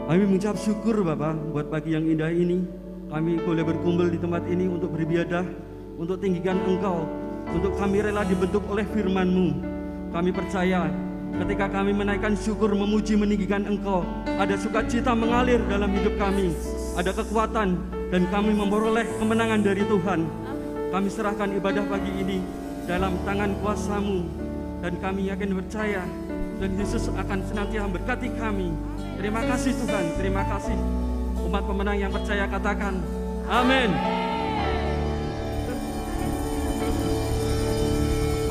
Kami mengucap syukur Bapak buat pagi yang indah ini. Kami boleh berkumpul di tempat ini untuk beribadah, untuk tinggikan Engkau, untuk kami rela dibentuk oleh firman-Mu. Kami percaya ketika kami menaikkan syukur, memuji, meninggikan Engkau, ada sukacita mengalir dalam hidup kami, ada kekuatan, dan kami memperoleh kemenangan dari Tuhan. Kami serahkan ibadah pagi ini dalam tangan kuasa-Mu, dan kami yakin percaya dan Yesus akan senantiasa berkati kami. Terima kasih Tuhan, terima kasih. Umat pemenang yang percaya katakan amin.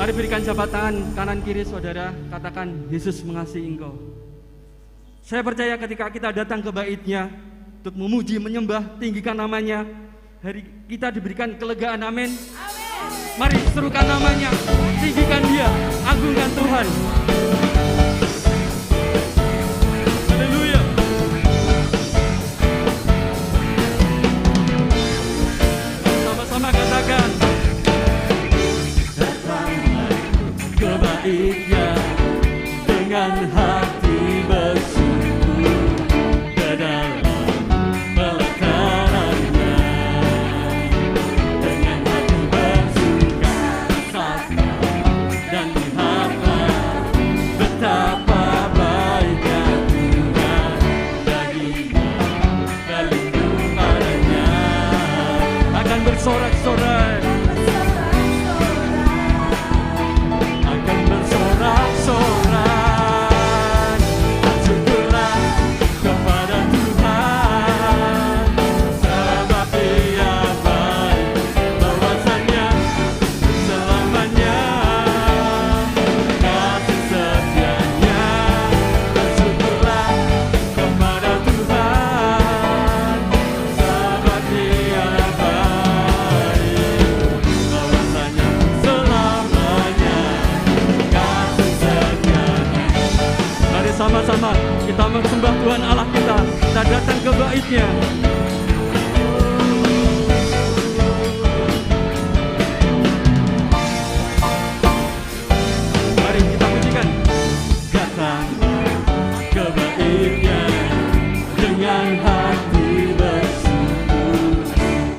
Mari berikan jabat tangan kanan kiri saudara, katakan Yesus mengasihi engkau. Saya percaya ketika kita datang ke bait-Nya untuk memuji, menyembah, tinggikan namanya, hari kita diberikan kelegaan, amin. Mari serukan namanya, tinggikan Dia, agungkan Tuhan. Haleluya. Sama-sama katakan ke bait-Nya dengan hati bersyukur ke dalam pelataran-Nya, dengan hati bersuka cita dan lihatlah betapa baiknya Tuhan baginya, berlindung padanya, akan bersorak-sorai, sorak-sorai. Syukurlah kepada Tuhan, sebab Dia baik, bahwasanya selamanya kasih setianya. Bersyukurlah kepada Tuhan, sebab Dia baik, bahwasanya selamanya kasih setianya. Mari sama-sama kita menyembah Tuhan Allah kita. Kita datang ke bait-Nya. Mari kita pujikan. Datang ke bait-Nya dengan hati bersyukur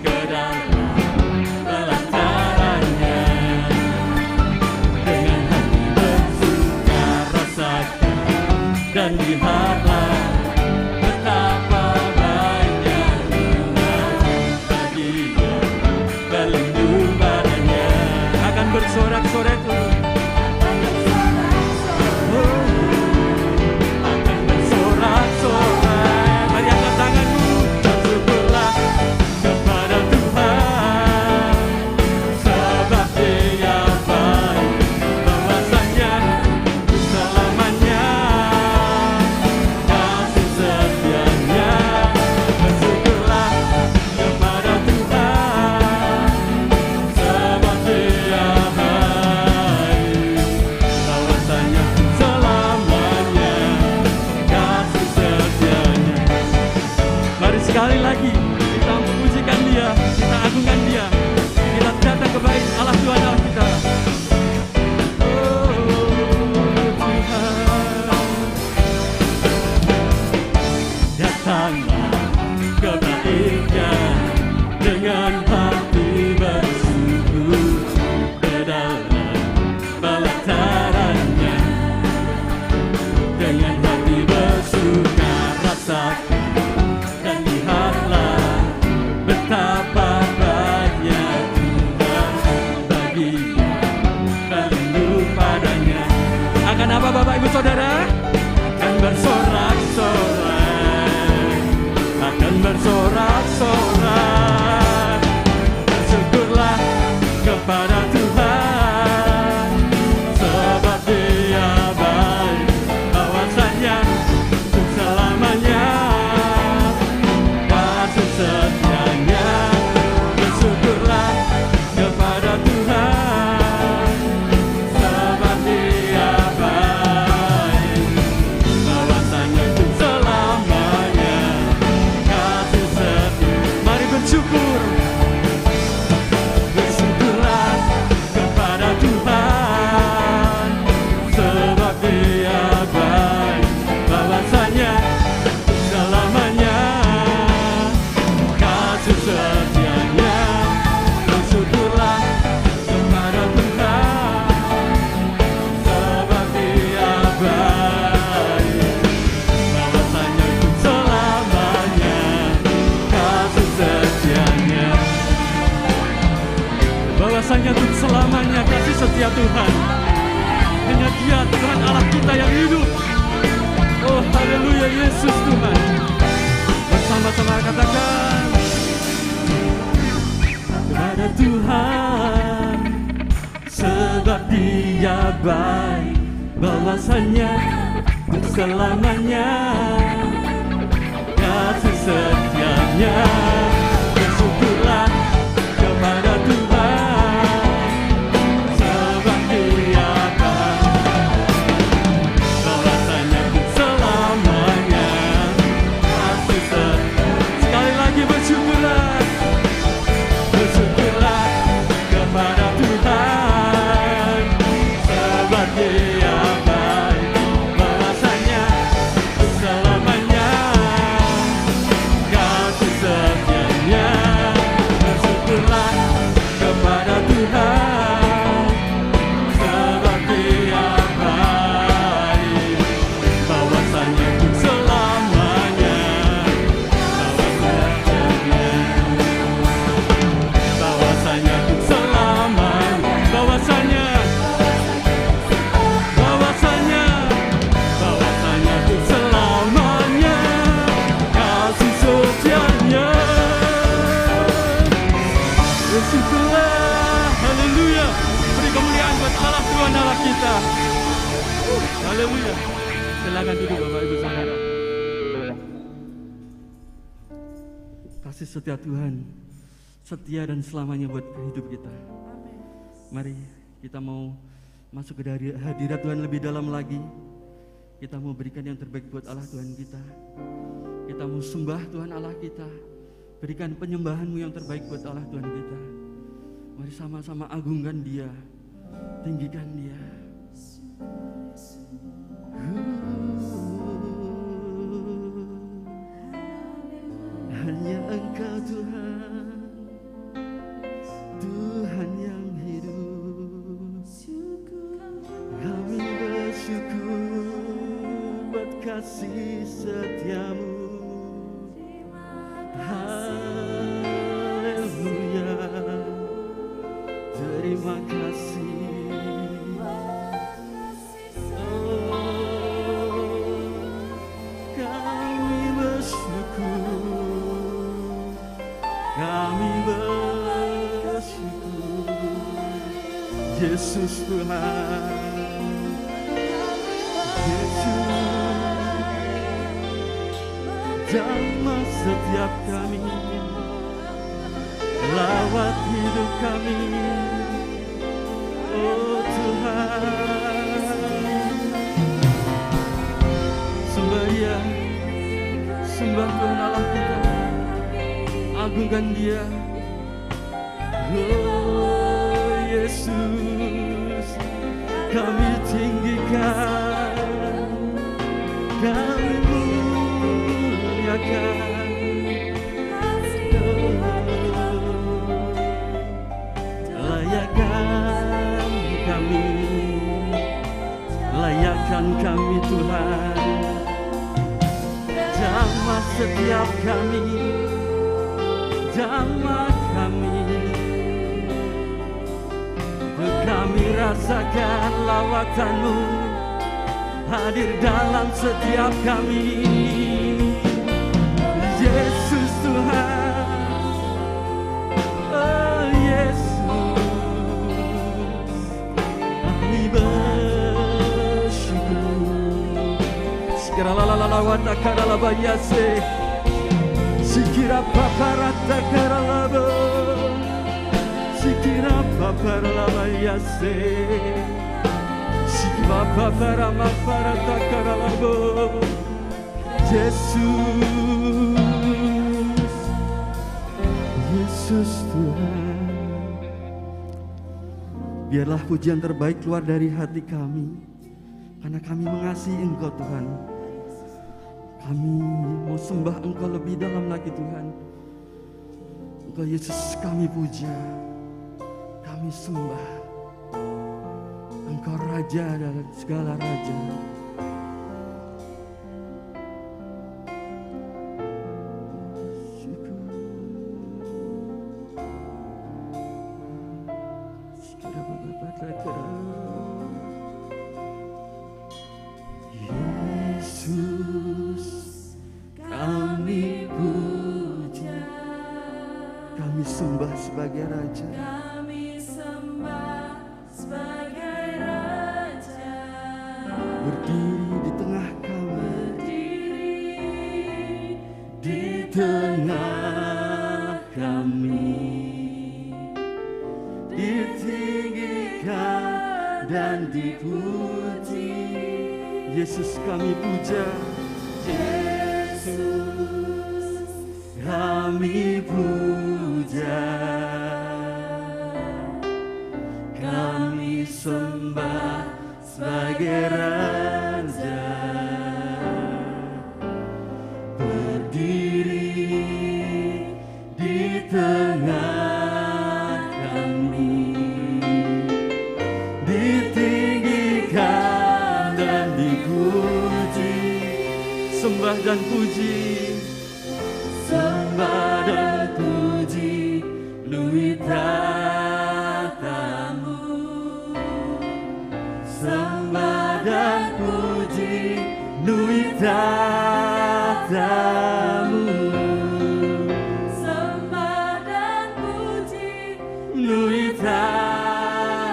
ke dalam pelataran-Nya, dengan hati bersuka rasakan dan lihatlah betapa baiknya Tuhan baginya, berlindung padanya, akan bersorak-sorai turun, akan bersorak-sorai. Mari angkat tanganmu, bersyukurlah kepada Tuhan, sebab Dia baik, bahwasanya selamanya kasih setianya. Bersyukurlah kepada Tuhan, sebab Dia baik, bahwasanya selamanya kasih setianya. Mari sekali lagi kita memujikan Dia, kita agungkan Dia, kita datang ke bait Allah Tuhan Allah kita. Oh Tuhan, datanglah ke bait-Nya dengan hati bersyukur ke dalam pelataran-Nya, dengan hati bersuka rasakan dan lihatlah betapa baiknya Tuhan baginya, berlindung padanya. Akan apa Bapak Ibu Saudara? Akan bersorak-sorai, akan bersorak-sorai. Bersyukurlah kepada Tuhan, sebab Dia baik, bahwasanya selamanya Tuhan. Hanya Dia Tuhan Allah kita yang hidup. Oh haleluya Yesus Tuhan. Bersama-sama katakan kepada Tuhan, sebab Dia baik, balasannya untuk selamanya, kasih setianya. Bersyukurlah kepada Tuhan, sebab Dia baik, balasannya untuk selamanya, kasih setianya. Sekali lagi bersyukurlah, bersyukurlah kepada Tuhan, sebab Dia baik, balasannya untuk selamanya, kasih setianya. Bersyukurlah kepada Tuhan, sebab Dia baik, balasannya untuk selamanya, bawasanya untuk selamanya, bawasanya untuk selamanya, kasih setianya. Bersyukurlah, haleluya. Beri kemuliaan buat Allah Tuhan Allah kita. Haleluya. Silakan duduk Bapak Ibu Saudara. Kasih setia Tuhan, setia dan selamanya buat hidup kita. Mari kita mau masuk ke hadirat Tuhan lebih dalam lagi. Kita mau berikan yang terbaik buat Allah Tuhan kita. Kita mau sembah Tuhan Allah kita. Berikan penyembahan-Mu yang terbaik buat Allah Tuhan kita. Mari sama-sama agungkan Dia, tinggikan Dia. Hanya Engkau Tuhan, Tuhan yang hidup. Kami bersyukur buat kasih setiamu. Haleluya, terima kasih. Kami bersyukur, kami bersyukur, Yesus Tuhan, Yesus. Jamah setiap kami, lawat hidup kami, oh Tuhan. Sembah Dia, sembah Tuhan Allah kita, agungkan Dia. Oh Yesus, kami tinggikan, kami muliakan. Layakkan kami, layakkan kami Tuhan. Jamah setiap kami, jamah kami. Kami rasakan lawatan-Mu hadir dalam setiap kami. Yesus Tuhan, oh Yesus, kami bersyukur. Sekiranya lalawata karalabayase, sikira paparata karalabo, sikira paparalabayase, sikira paparamaparata karalabo. Yesus, Yesus Tuhan. Biarlah pujian terbaik keluar dari hati kami, karena kami mengasihi Engkau Tuhan. Kami mau sembah Engkau lebih dalam lagi Tuhan. Engkau Yesus kami puja, kami sembah. Engkau Raja dari segala Raja. Syukur. sembah sebagai Raja. Kami sembah sebagai Raja. Berdiri di tengah kami, Berdiri di tengah kami, ditinggikan dan dipuji. Yesus kami puja, Yesus kami puja, kami sembah sebagai Raja. Berdiri di tengah kami, ditinggikan dan dipuji. Sembah dan puji, sembah dan puji, luit tatamu. Sembah dan puji, luit tatamu. sembah dan puji. Luit tatamu.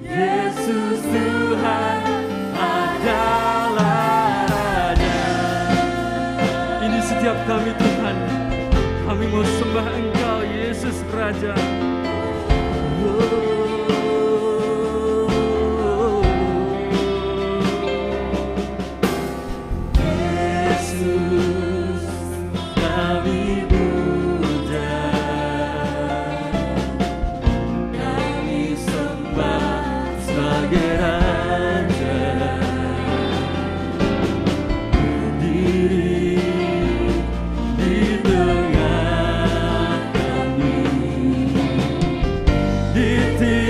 Yesus Tuhan adalah Raja. Ini setiap kami Tuhan, kami mau sembah Engkau Yesus Raja. Yesus kami puja, kami sembah sebagai Raja. Berdiri di tengah kami, ditinggikan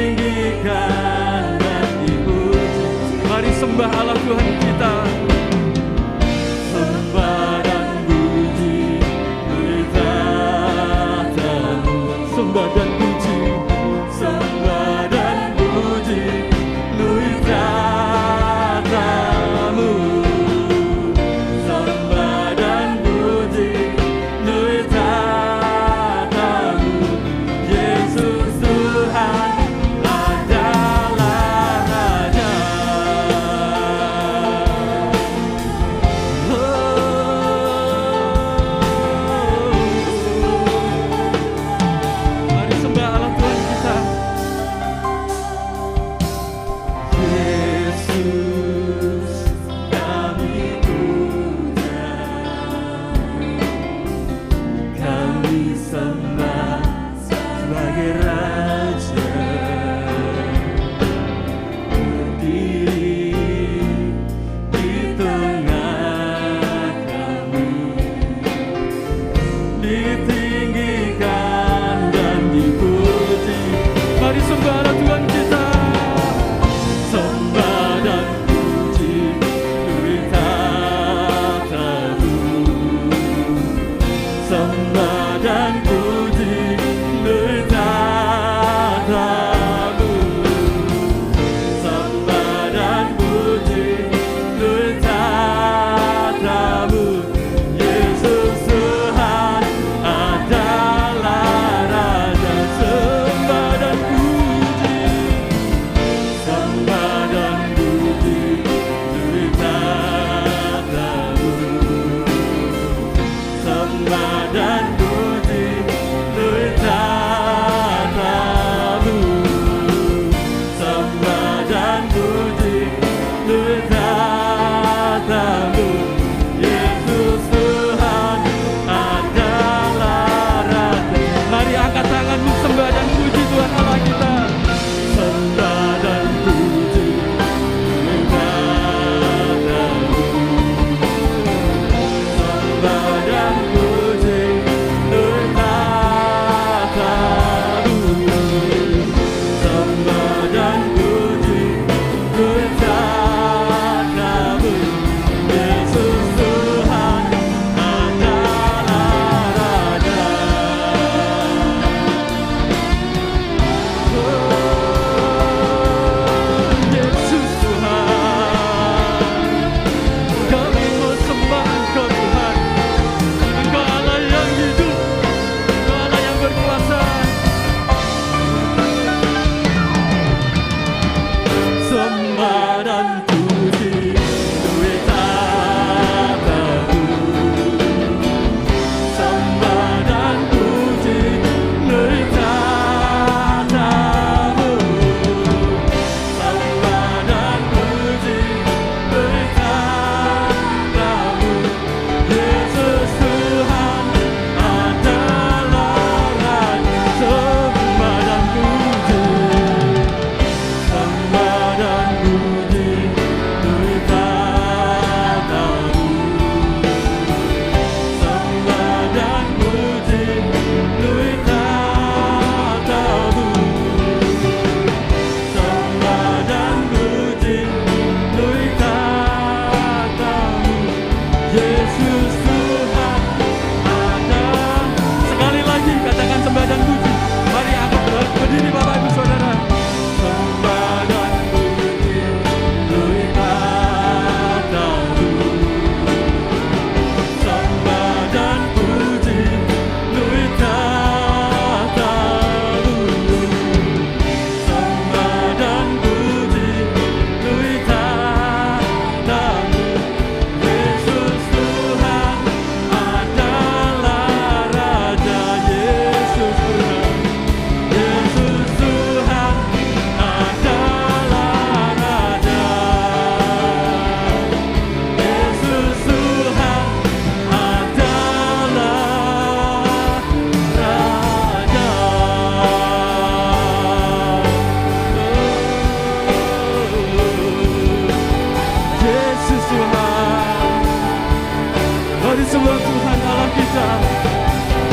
Mari semua Tuhan Allah kita,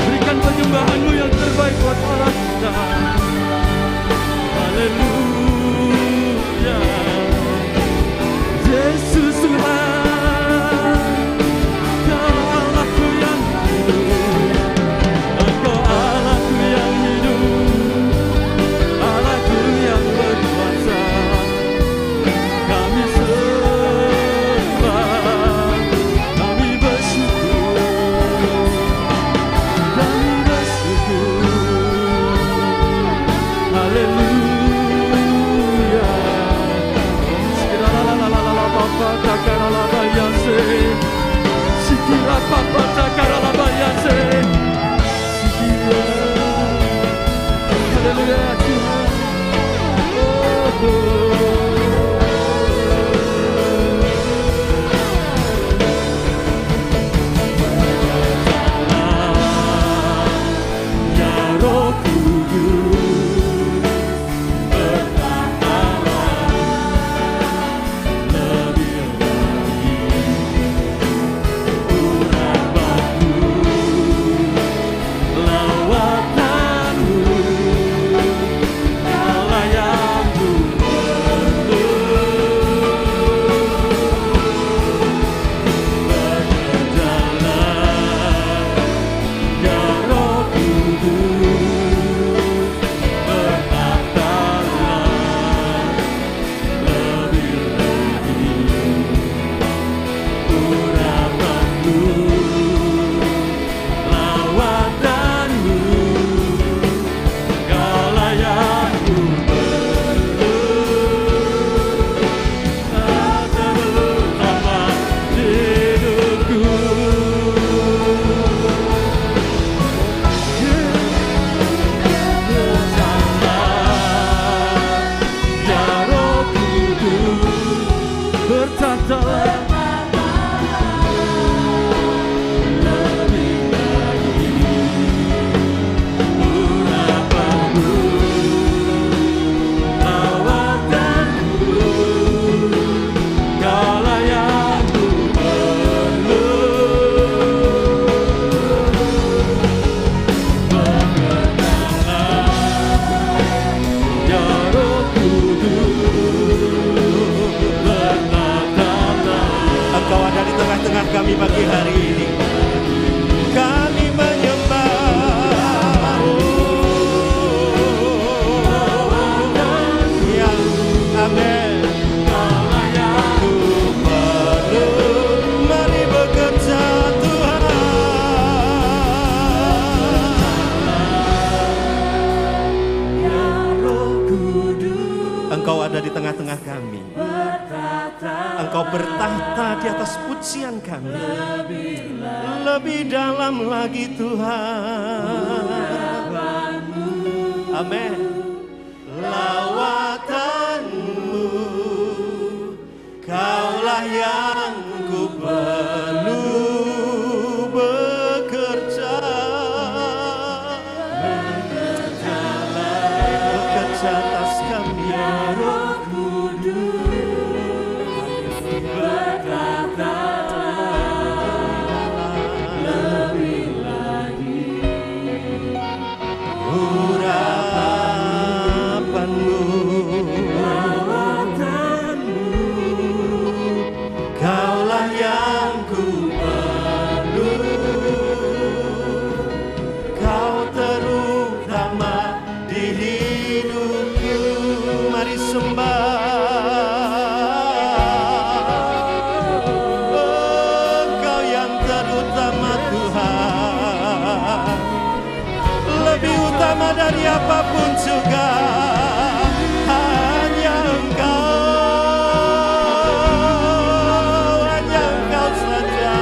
berikan penyembahan-Mu yang terbaik buat Allah kita. Haleluya. Yesus Tuhan, Kau Allahku yang hidup, Engkau Allahku yang hidup, Allahku yang berkuasa. Kami sembah, kami bersyukur, kami bersyukur. Haleluya. Sikirala papa takarala bayase, sikira papa takarala bayase, sikira. Haleluya Tuhan. Oh, ya Roh Kudus, berkatalah lebih lagi urapanmu, lawatanmu, Kaulah yang ku perlu. Berjalan, ya Roh Kudus, berkatalah lebih lagi urapanmu, lawatanmu, Kaulah yang ku perlu. Kata utama hidupku. Ya Roh Kudus, bertatalah lebih lagi urapanmu, lawatanmu, Kaulah yang ku perlu. Ya Roh Kudus, berkatalah. Engkau ada di tengah-tengah kami pagi hari ini. Kami menyembah. Ya, amin. Kaulah yang Ku perlu, mari bekerja Tuhan. Ya Roh Kudus, Engkau ada di tengah-tengah kami. Engkau bertahta di atas pujian kami. Lebih dalam lagi Tuhan. Amin. Lawatanmu, Kaulah yang ku perlu. Bekerja atas kami. Ya Roh Kudus, berkatalah lebih lagi Urapanmu, lawatanmu, Kaulah yang ku perlu. Kau terutama di hidupku. Mari sembah. Engkau yang terutama Tuhan, lebih utama dari apapun juga. Hanya Engkau saja.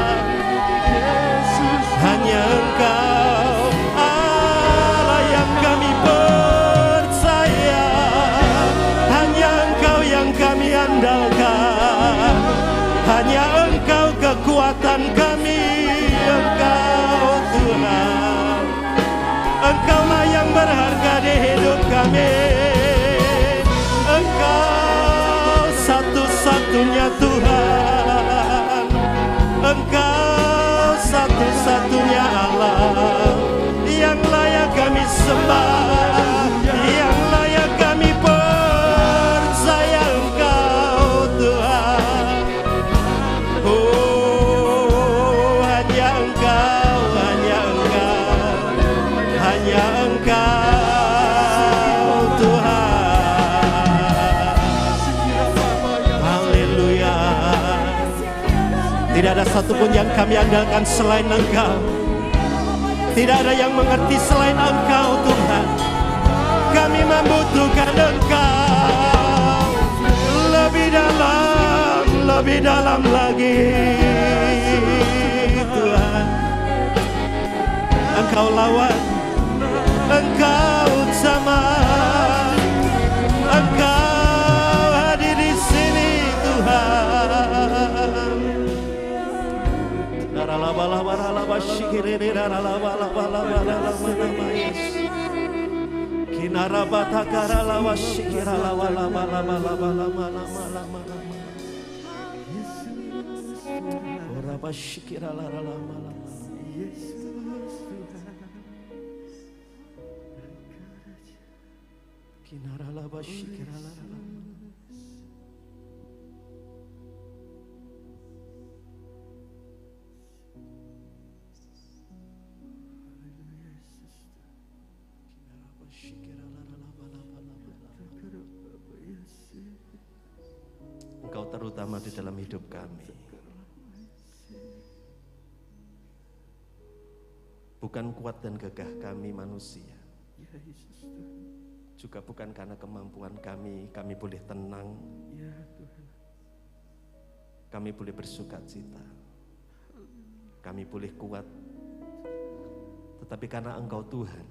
Hanya Engkau Allah yang kami percaya. Hanya Engkau yang kami andalkan. Hanya Engkau kekuatan kami. Engkau Tuhan. Engkaulah yang berharga di hidup kami. Engkau satu-satunya Tuhan. Engkau satupun yang kami andalkan selain Engkau. Tidak ada yang mengerti selain Engkau Tuhan. Kami membutuhkan Engkau. Lebih dalam lagi Tuhan. Engkau lawan, Engkau zaman, Engkau hadir di sini Tuhan. Engkau terutama di dalam hidup kami. Bukan kuat dan gagah kami manusia. Juga bukan karena kemampuan kami boleh tenang. Kami boleh bersukacita. Kami boleh kuat. Tetapi karena Engkau Tuhan,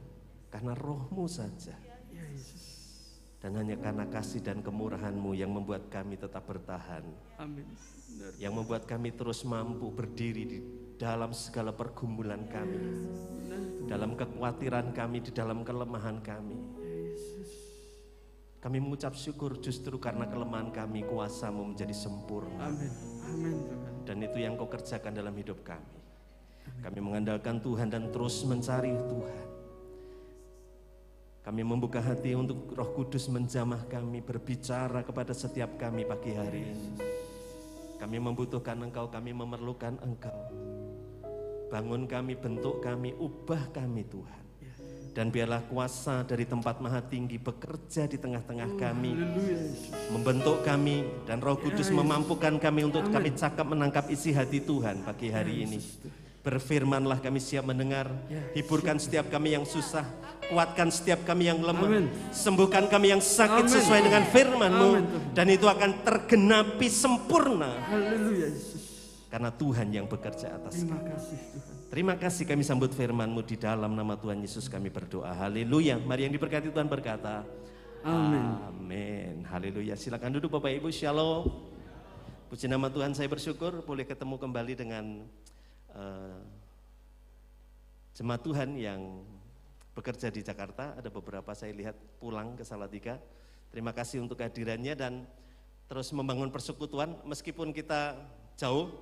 karena Roh-Mu saja. Dan hanya karena kasih dan kemurahan-Mu yang membuat kami tetap bertahan. Amin. Yang membuat kami terus mampu berdiri di dalam segala pergumulan kami. Dalam kekhawatiran kami, di dalam kelemahan kami. Kami mengucap syukur justru karena kelemahan kami, kuasa-Mu menjadi sempurna. Amin. Amin Tuhan. Dan itu yang Kau kerjakan dalam hidup kami. Kami mengandalkan Tuhan dan terus mencari Tuhan. Kami membuka hati untuk Roh Kudus menjamah kami, berbicara kepada setiap kami pagi hari ini. Kami membutuhkan Engkau, kami memerlukan Engkau. Bangun kami, bentuk kami, ubah kami Tuhan. Dan biarlah kuasa dari tempat maha tinggi bekerja di tengah-tengah kami. Membentuk kami dan Roh Kudus memampukan kami untuk kami cakap menangkap isi hati Tuhan pagi hari ini. Berfirmanlah, kami siap mendengar. Hiburkan setiap kami yang susah. Kuatkan setiap kami yang lemah. Sembuhkan kami yang sakit sesuai dengan firman-Mu. Dan itu akan tergenapi sempurna. Haleluya Yesus. Karena Tuhan yang bekerja atas Terima kami. kasih Tuhan. Terima kasih kami sambut firman-Mu di dalam nama Tuhan Yesus kami berdoa. Haleluya. Mari yang diberkati Tuhan berkata. Amin. Amin. Haleluya. Silakan duduk Bapak Ibu. Shalom. Puji nama Tuhan, saya bersyukur boleh ketemu kembali dengan jemaat Tuhan yang bekerja di Jakarta. Ada beberapa saya lihat pulang ke Salatiga. Terima kasih untuk kehadirannya dan terus membangun persekutuan meskipun kita jauh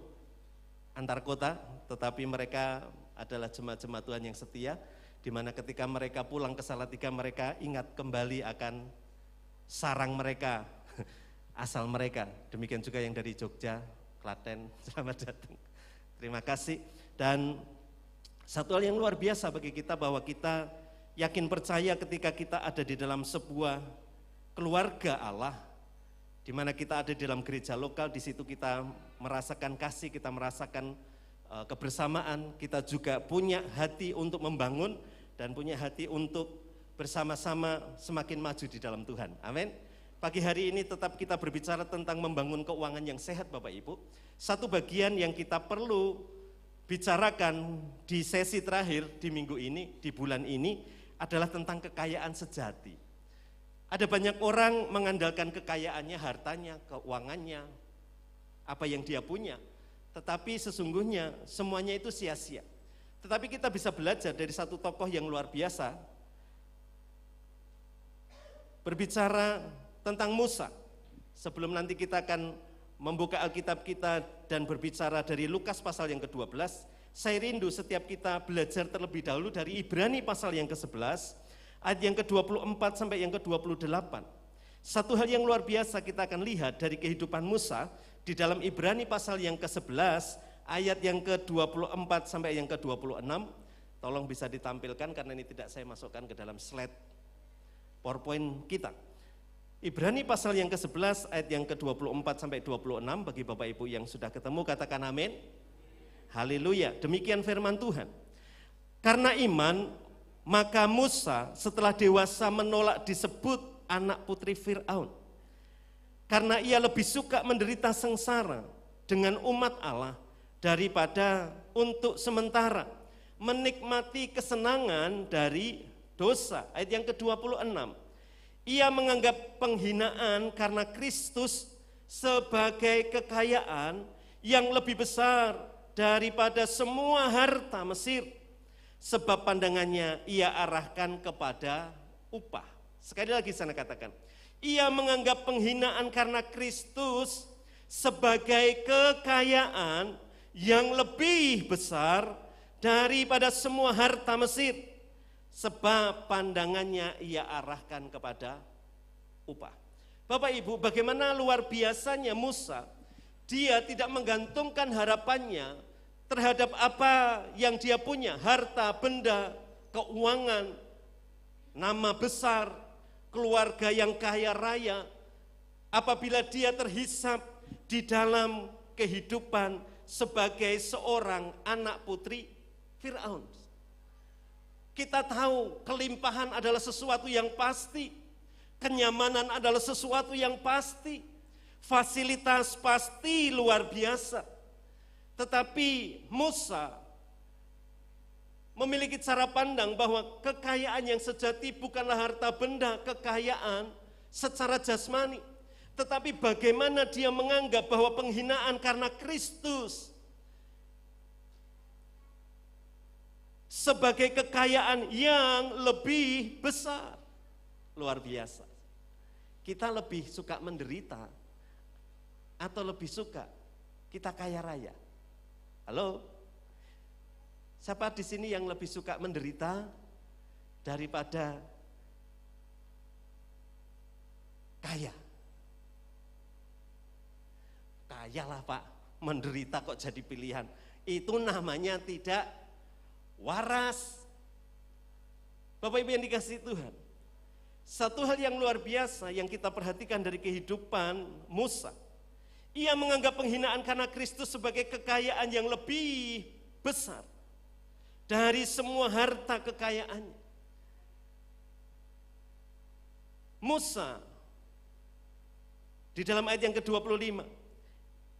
antar kota, tetapi mereka adalah jemaat-jemaat Tuhan yang setia, di mana ketika mereka pulang ke Salatiga mereka ingat kembali akan sarang mereka, asal mereka. Demikian juga yang dari Jogja, Klaten, selamat datang. Terima kasih. Dan satu hal yang luar biasa bagi kita bahwa kita yakin percaya ketika kita ada di dalam sebuah keluarga Allah, di mana kita ada di dalam gereja lokal, di situ kita merasakan kasih, kita merasakan kebersamaan, kita juga punya hati untuk membangun dan punya hati untuk bersama-sama semakin maju di dalam Tuhan. Amin. Pagi hari ini tetap kita berbicara tentang membangun keuangan yang sehat Bapak Ibu. Satu bagian yang kita perlu bicarakan di sesi terakhir di minggu ini, di bulan ini adalah tentang kekayaan sejati. Ada banyak orang mengandalkan kekayaannya, hartanya, keuangannya, apa yang dia punya. Tetapi sesungguhnya semuanya itu sia-sia. Tetapi kita bisa belajar dari satu tokoh yang luar biasa. Berbicara tentang Musa. Sebelum nanti kita akan membuka Alkitab kita dan berbicara dari Lukas pasal yang ke-12, saya rindu setiap kita belajar terlebih dahulu dari Ibrani pasal yang ke-11, ayat yang ke-24 sampai yang ke-28. Satu hal yang luar biasa kita akan lihat dari kehidupan Musa di dalam Ibrani pasal yang ke-11, ayat yang ke-24 sampai yang ke-26. Tolong bisa ditampilkan karena ini tidak saya masukkan ke dalam slide PowerPoint kita. Ibrani pasal yang ke-11 ayat yang ke-24 sampai 26, bagi Bapak Ibu yang sudah ketemu katakan amin. Haleluya, demikian firman Tuhan. Karena iman, maka Musa setelah dewasa menolak disebut anak putri Fir'aun. Karena ia lebih suka menderita sengsara dengan umat Allah daripada untuk sementara menikmati kesenangan dari dosa. Ayat yang ke-26. Ia menganggap penghinaan karena Kristus sebagai kekayaan yang lebih besar daripada semua harta Mesir, sebab pandangannya ia arahkan kepada upah. Sekali lagi saya katakan, ia menganggap penghinaan karena Kristus sebagai kekayaan yang lebih besar daripada semua harta Mesir, sebab pandangannya ia arahkan kepada upah. Bapak Ibu, bagaimana luar biasanya Musa, dia tidak menggantungkan harapannya terhadap apa yang dia punya, harta, benda, keuangan, nama besar, keluarga yang kaya raya. Apabila dia terhisap di dalam kehidupan sebagai seorang anak putri Fir'aun. Kita tahu kelimpahan adalah sesuatu yang pasti, kenyamanan adalah sesuatu yang pasti, fasilitas pasti luar biasa. Tetapi Musa memiliki cara pandang bahwa kekayaan yang sejati bukanlah harta benda, kekayaan secara jasmani. Tetapi bagaimana dia menganggap bahwa penghinaan karena Kristus sebagai kekayaan yang lebih besar. Luar biasa. Kita lebih suka menderita atau lebih suka kita kaya raya? Halo? Siapa di sini yang lebih suka menderita daripada kaya? Kayalah Pak, menderita kok jadi pilihan. Itu namanya tidak waras. Bapak Ibu yang dikasihi Tuhan, satu hal yang luar biasa yang kita perhatikan dari kehidupan Musa, ia menganggap penghinaan karena Kristus sebagai kekayaan yang lebih besar dari semua harta kekayaannya. Musa di dalam ayat yang ke-25,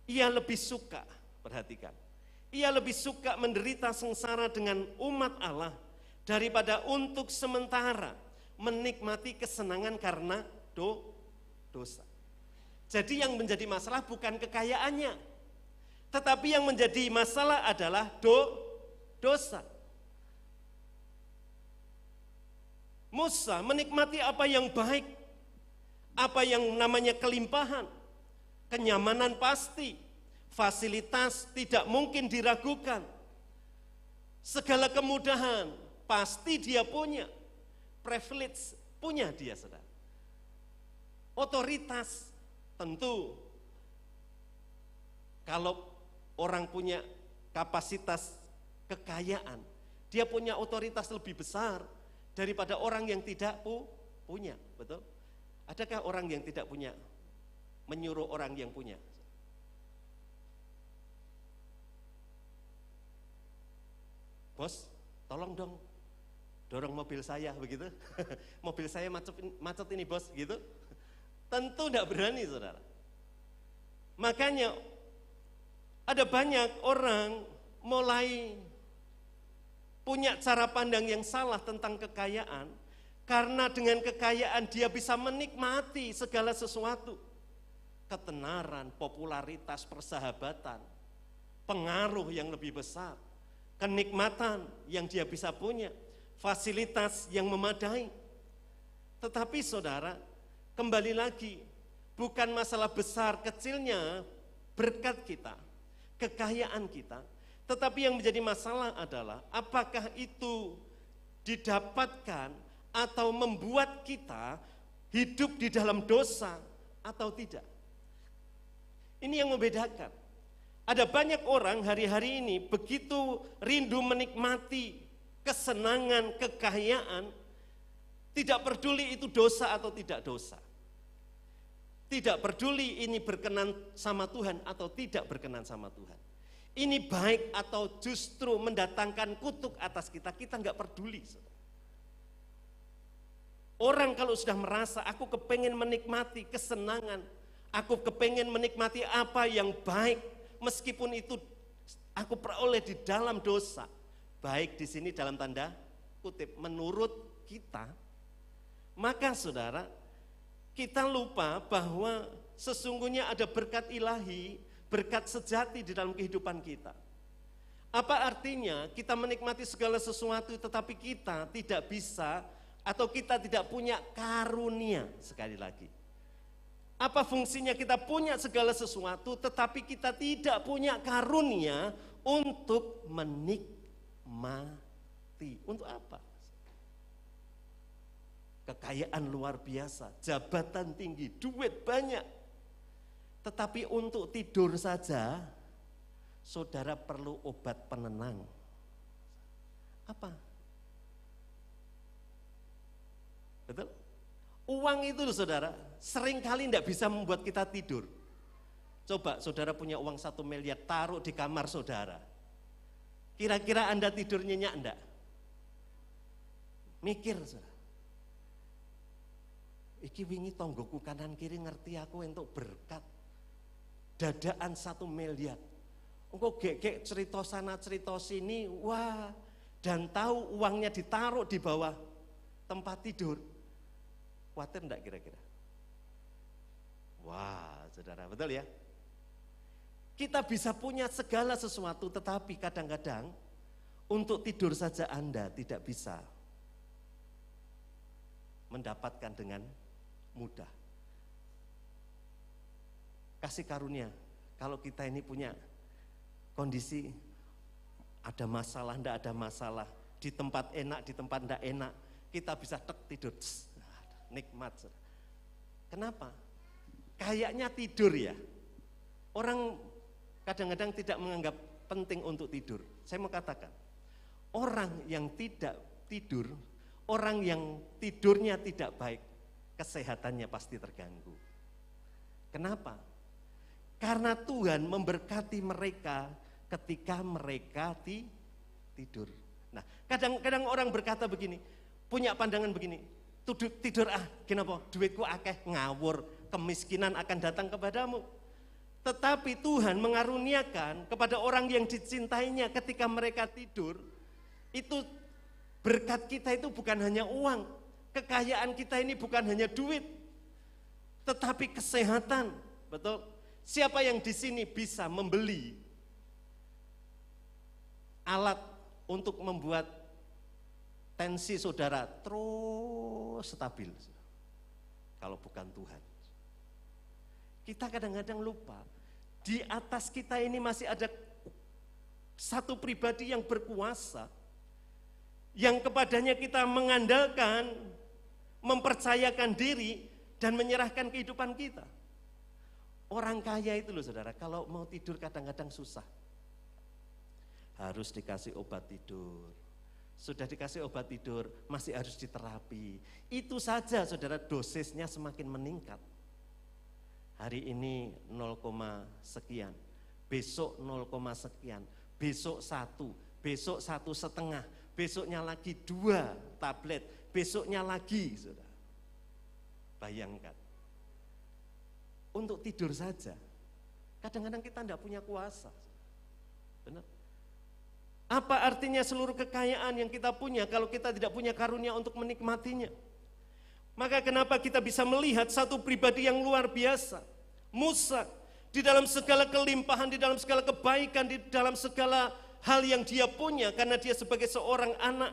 ia lebih suka, perhatikan, ia lebih suka menderita sengsara dengan umat Allah daripada untuk sementara menikmati kesenangan karena dosa. Jadi yang menjadi masalah bukan kekayaannya, tetapi yang menjadi masalah adalah dosa. Musa menikmati apa yang baik, apa yang namanya kelimpahan, kenyamanan pasti, fasilitas tidak mungkin diragukan, segala kemudahan pasti dia punya, privilege punya dia, saudara. Otoritas tentu, kalau orang punya kapasitas kekayaan, dia punya otoritas lebih besar daripada orang yang tidak punya, betul? Adakah orang yang tidak punya menyuruh orang yang punya? Bos, tolong dong dorong mobil saya, begitu? Mobil saya macet ini bos, gitu? Tentu tidak berani, saudara. Makanya ada banyak orang mulai punya cara pandang yang salah tentang kekayaan, karena dengan kekayaan dia bisa menikmati segala sesuatu. Ketenaran, popularitas, persahabatan, pengaruh yang lebih besar, kenikmatan yang dia bisa punya, fasilitas yang memadai. Tetapi saudara, kembali lagi, bukan masalah besar kecilnya berkat kita, kekayaan kita, tetapi yang menjadi masalah adalah apakah itu didapatkan atau membuat kita hidup di dalam dosa atau tidak. Ini yang membedakan. Ada banyak orang hari-hari ini begitu rindu menikmati kesenangan, kekayaan, tidak peduli itu dosa atau tidak dosa. Tidak peduli ini berkenan sama Tuhan atau tidak berkenan sama Tuhan. ini baik atau justru mendatangkan kutuk atas kita, kita nggak peduli. Orang kalau sudah merasa aku kepengen menikmati kesenangan, aku kepengen menikmati apa yang baik, meskipun itu aku peroleh di dalam dosa, baik di sini dalam tanda kutip menurut kita, maka saudara, kita lupa bahwa sesungguhnya ada berkat ilahi, berkat sejati di dalam kehidupan kita. Apa artinya kita menikmati segala sesuatu tetapi kita tidak bisa atau kita tidak punya karunia? Sekali lagi, apa fungsinya kita punya segala sesuatu tetapi kita tidak punya karunia untuk menikmati? Untuk apa? Kekayaan luar biasa, jabatan tinggi, duit banyak, tetapi untuk tidur saja saudara perlu obat penenang. Apa? Betul? Uang itu saudara seringkali tidak bisa membuat kita tidur. Coba saudara punya uang 1 miliar, taruh di kamar saudara, kira-kira Anda tidur nyenyak enggak? Mikir saudara, iki wingi tonggoku kanan kiri ngerti aku untuk berkat, dadaan 1 miliar, engkau gek cerita sana cerita sini, wah, dan tahu uangnya ditaruh di bawah tempat tidur. Khawatir enggak kira-kira? Wah, saudara, betul ya? Kita bisa punya segala sesuatu, tetapi kadang-kadang untuk tidur saja Anda tidak bisa mendapatkan dengan mudah. Kasih karunia, kalau kita ini punya kondisi ada masalah, enggak ada masalah, di tempat enak, di tempat enggak enak, kita bisa tidur. Nikmat. Kenapa? Kayaknya tidur ya. Orang kadang-kadang tidak menganggap penting untuk tidur. Saya mau katakan, orang yang tidak tidur, orang yang tidurnya tidak baik, kesehatannya pasti terganggu. Kenapa? Karena Tuhan memberkati mereka ketika mereka tidur. Nah, kadang-kadang orang berkata begini, punya pandangan begini, tidur kenapa? Duitku akeh, ngawur, kemiskinan akan datang kepadamu. Tetapi Tuhan mengaruniakan kepada orang yang dicintainya ketika mereka tidur, itu berkat kita itu bukan hanya uang, kekayaan kita ini bukan hanya duit, tetapi kesehatan, betul? Siapa yang di sini bisa membeli alat untuk membuat tensi saudara terus stabil? Kalau bukan Tuhan. Kita kadang-kadang lupa, di atas kita ini masih ada satu pribadi yang berkuasa, yang kepadanya kita mengandalkan, mempercayakan diri, dan menyerahkan kehidupan kita. Orang kaya itu loh saudara, kalau mau tidur kadang-kadang susah. Harus dikasih obat tidur. Sudah dikasih obat tidur, masih harus diterapi. Itu saja saudara, dosisnya semakin meningkat. Hari ini 0, sekian, besok 0, sekian, besok 1, besok 1,5, besoknya lagi 2 tablet, besoknya lagi, saudara. Bayangkan, untuk tidur saja, kadang-kadang kita tidak punya kuasa. Benar? Apa artinya seluruh kekayaan yang kita punya kalau kita tidak punya karunia untuk menikmatinya? Maka kenapa kita bisa melihat satu pribadi yang luar biasa, Musa, di dalam segala kelimpahan, di dalam segala kebaikan, di dalam segala hal yang dia punya, karena dia sebagai seorang anak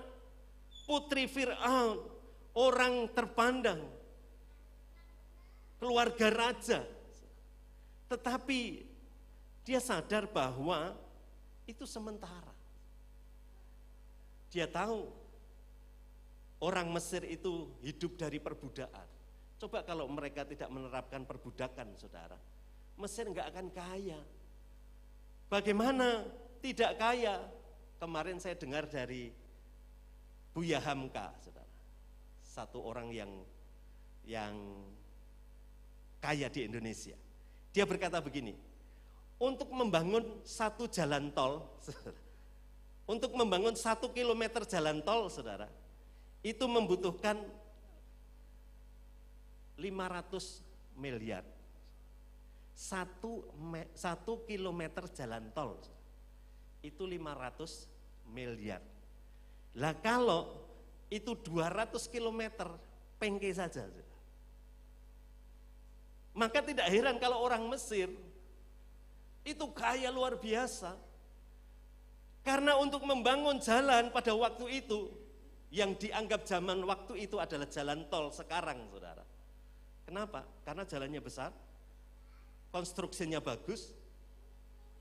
putri Fir'aun, orang terpandang, keluarga raja. Tetapi dia sadar bahwa itu sementara. Dia tahu orang Mesir itu hidup dari perbudakan. Coba kalau mereka tidak menerapkan perbudakan, saudara, Mesir enggak akan kaya. Bagaimana tidak kaya? Kemarin saya dengar dari Buya Hamka, saudara, satu orang yang kaya di Indonesia. Dia berkata begini, untuk membangun satu jalan tol, untuk membangun 1 kilometer jalan tol, saudara, itu membutuhkan 500 miliar. 1 kilometer jalan tol itu 500 miliar. Lah kalau itu 200 kilometer pengke saja, maka tidak heran kalau orang Mesir itu kaya luar biasa. Karena untuk membangun jalan pada waktu itu, yang dianggap zaman waktu itu adalah jalan tol sekarang, saudara. Kenapa? Karena jalannya besar, konstruksinya bagus.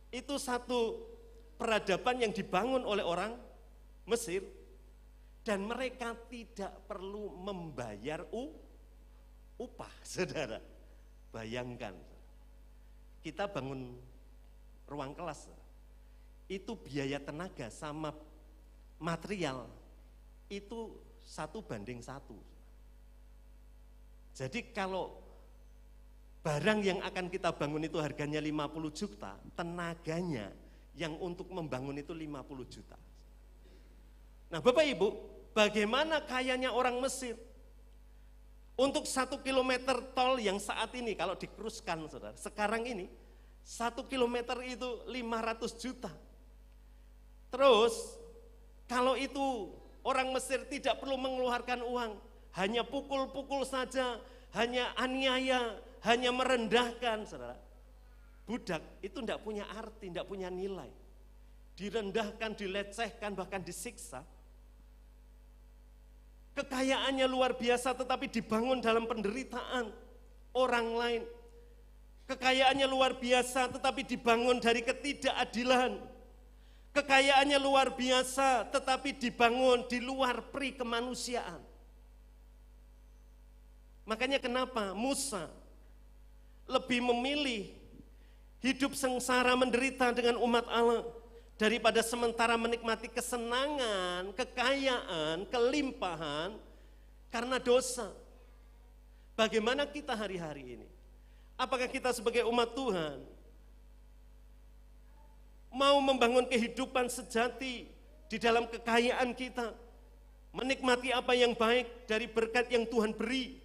Itu satu peradaban yang dibangun oleh orang Mesir, dan mereka tidak perlu membayar upah, saudara. Bayangkan, kita bangun ruang kelas, itu biaya tenaga sama material itu 1:1. Jadi kalau barang yang akan kita bangun itu harganya 50 juta, tenaganya yang untuk membangun itu 50 juta. Nah, Bapak Ibu, bagaimana kayanya orang Mesir? Untuk 1 kilometer tol yang saat ini kalau dikeruskan, saudara, sekarang ini 1 kilometer itu 500 juta. Terus kalau itu orang Mesir tidak perlu mengeluarkan uang, hanya pukul-pukul saja, hanya aniaya, hanya merendahkan, saudara. Budak itu tidak punya arti, tidak punya nilai. Direndahkan, dilecehkan, bahkan disiksa. Kekayaannya luar biasa tetapi dibangun dalam penderitaan orang lain. Kekayaannya luar biasa tetapi dibangun dari ketidakadilan. Kekayaannya luar biasa tetapi dibangun di luar peri kemanusiaan. Makanya kenapa Musa lebih memilih hidup sengsara menderita dengan umat Allah daripada sementara menikmati kesenangan, kekayaan, kelimpahan karena dosa. Bagaimana kita hari-hari ini? Apakah kita sebagai umat Tuhan mau membangun kehidupan sejati di dalam kekayaan kita, menikmati apa yang baik dari berkat yang Tuhan beri,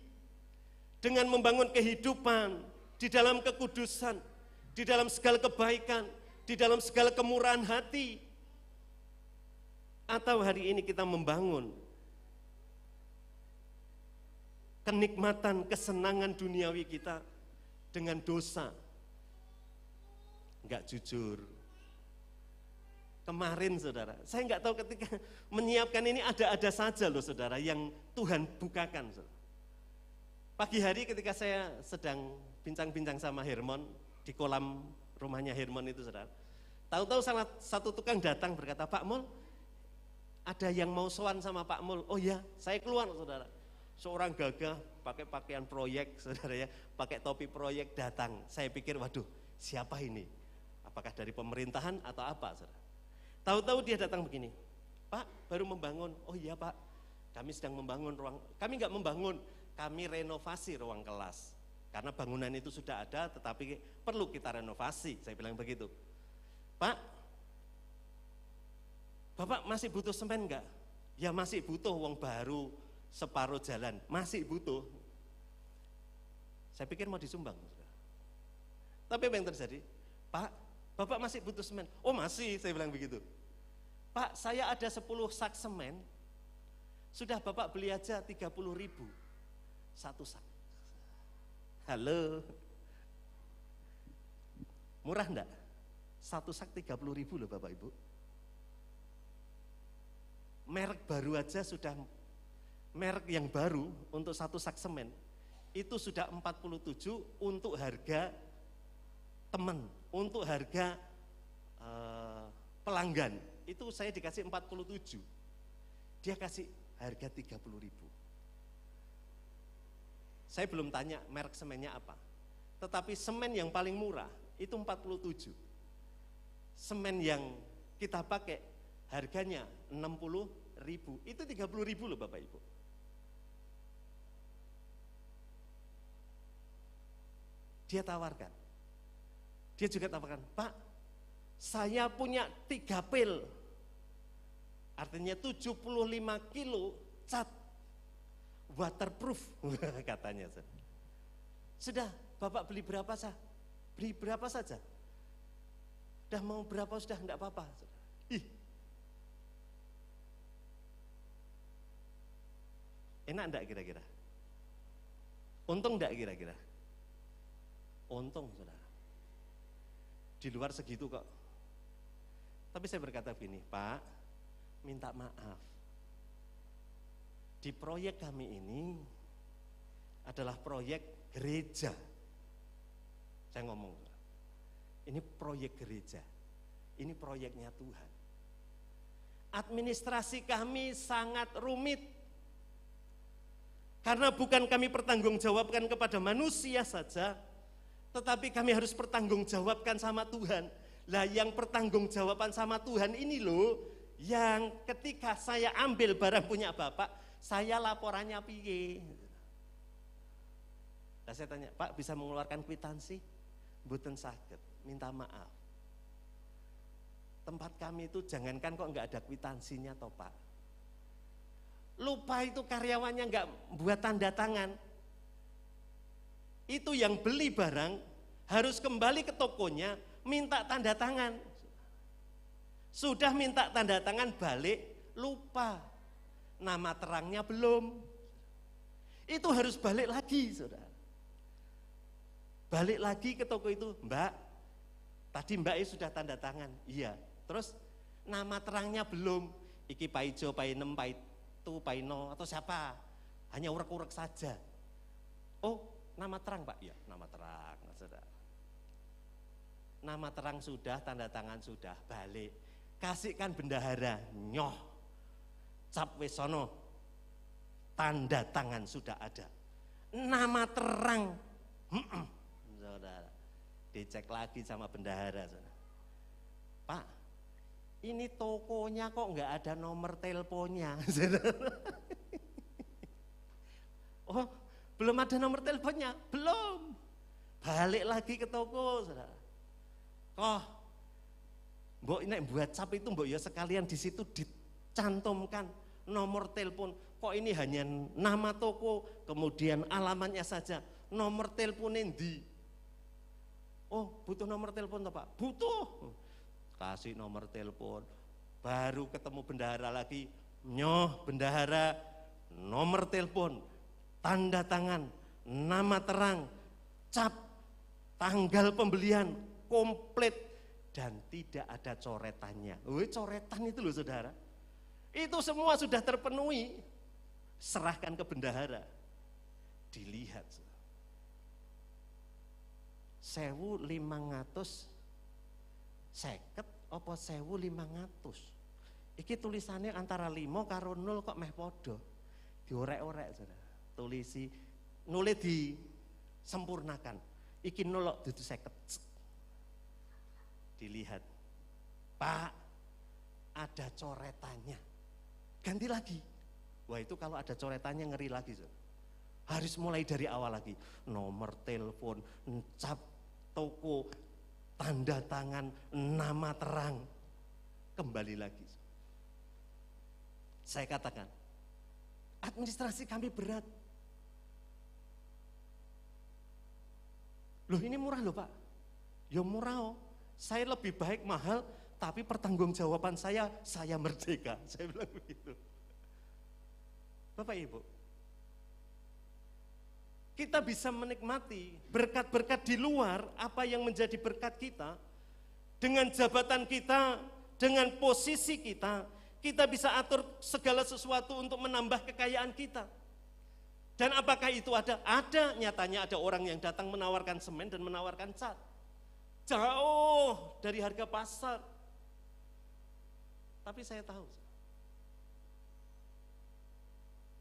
dengan membangun kehidupan di dalam kekudusan, di dalam segala kebaikan, di dalam segala kemurahan hati? Atau hari ini kita membangun kenikmatan, kesenangan duniawi kita dengan dosa, enggak jujur. Kemarin, saudara, saya enggak tahu ketika menyiapkan ini ada saja loh, saudara, yang Tuhan bukakan, saudara. Pagi hari ketika saya sedang bincang-bincang sama Hermon di kolam rumahnya Hermon itu, saudara, tahu-tahu salah satu tukang datang berkata, "Pak Mul, ada yang mau sowan sama Pak Mul." Oh ya, saya keluar, saudara. Seorang gagah pakai pakaian proyek, saudara ya, pakai topi proyek datang. Saya pikir, waduh, siapa ini? Apakah dari pemerintahan atau apa, saudara? Tahu-tahu dia datang begini, "Pak, baru membangun." Oh iya Pak, kami sedang membangun ruang, kami enggak membangun, kami renovasi ruang kelas. Karena bangunan itu sudah ada tetapi perlu kita renovasi, saya bilang begitu. "Pak, Bapak masih butuh semen enggak?" "Ya masih butuh, wong baru separuh jalan, masih butuh." Saya pikir mau disumbang. Tapi apa yang terjadi? "Pak, Bapak masih butuh semen?" "Oh masih," saya bilang begitu. "Pak, saya ada 10 sak semen, sudah Bapak beli aja 30.000 satu sak." Halo, murah enggak? Satu sak 30.000 loh Bapak Ibu. Merek baru aja sudah, merek yang baru untuk satu sak semen itu sudah 47 untuk harga teman, untuk harga pelanggan. Itu saya dikasih 47, dia kasih harga 30.000. Saya belum tanya merek semennya apa, tetapi semen yang paling murah itu 47. Semen yang kita pakai harganya 60.000, itu 30.000 loh Bapak Ibu. Dia tawarkan, Dia juga katakan, Pak, saya punya 3 pil, artinya 75 kilo cat waterproof katanya. Sudah, Bapak beli berapa sah? Beli berapa saja? Udah mau berapa sudah, enggak apa-apa. Ih, enak enggak kira-kira? Untung enggak kira-kira? Untung, saudara. Di luar segitu kok. Tapi saya berkata begini, Pak, minta maaf. Di proyek kami ini adalah proyek gereja. Saya ngomong, ini proyek gereja, ini proyeknya Tuhan. Administrasi kami sangat rumit, karena bukan kami pertanggungjawabkan kepada manusia saja, tetapi kami harus pertanggungjawabkan sama Tuhan. Lah yang pertanggungjawaban sama Tuhan ini loh, yang ketika saya ambil barang punya Bapak, saya laporannya piye? Nah, saya tanya, Pak bisa mengeluarkan kwitansi? Mboten saged, minta maaf. Tempat kami itu jangankan kok enggak ada kwitansinya toh Pak. Lupa itu karyawannya enggak buat tanda tangan. Itu yang beli barang harus kembali ke tokonya minta tanda tangan. Sudah minta tanda tangan balik, lupa. Nama terangnya belum. Itu harus balik lagi, saudara. Balik lagi ke toko itu, Mbak, tadi Mbak sudah tanda tangan. Iya, terus nama terangnya belum. Iki Pak Ijo, Pak Inem, Pak Itu, Pak Ino, atau siapa. Hanya urek-urek saja. Oh, nama terang Pak? Iya, nama terang, saudara. Nama terang sudah, tanda tangan sudah, balik. Kasihkan bendahara, nyoh, cap wesono, tanda tangan sudah ada. Nama terang, saudara, dicek lagi sama bendahara. Saudara. Pak, ini tokonya kok nggak ada nomor teleponnya. Oh, belum ada nomor teleponnya? Belum. Balik lagi ke toko, saudara. Oh, mbok ini buat cap itu mbok ya sekalian di situ dicantumkan nomor telepon. Kok ini hanya nama toko, kemudian alamatnya saja. Nomor teleponnya di. Oh, butuh nomor telepon toh Pak? Butuh. Kasih nomor telepon. Baru ketemu bendahara lagi. Nyoh bendahara, nomor telepon, tanda tangan, nama terang, cap, tanggal pembelian, komplit, dan tidak ada coretannya. Coretan itu loh saudara. Itu semua sudah terpenuhi. Serahkan ke bendahara. Dilihat. 1.550 apa 1.500. Iki tulisannya antara 5 karo 0 kok meh podo. Diorek-orek saudara. Tulisi nulis disempurnakan. Iki 0 kok dudu 50. Dilihat. Pak, ada coretannya. Ganti lagi. Wah itu kalau ada coretannya ngeri lagi. Saudara. Harus mulai dari awal lagi. Nomor telepon, cap toko, tanda tangan, nama terang. Kembali lagi. Saya katakan, administrasi kami berat. Loh ini murah loh Pak. Ya murah oh. Saya lebih baik mahal, tapi pertanggungjawaban saya merdeka. Saya bilang begitu. Bapak Ibu, kita bisa menikmati berkat-berkat di luar apa yang menjadi berkat kita, dengan jabatan kita, dengan posisi kita bisa atur segala sesuatu untuk menambah kekayaan kita. Dan apakah itu ada? Ada, nyatanya ada orang yang datang menawarkan semen dan menawarkan cat. Jauh dari harga pasar. Tapi saya tahu,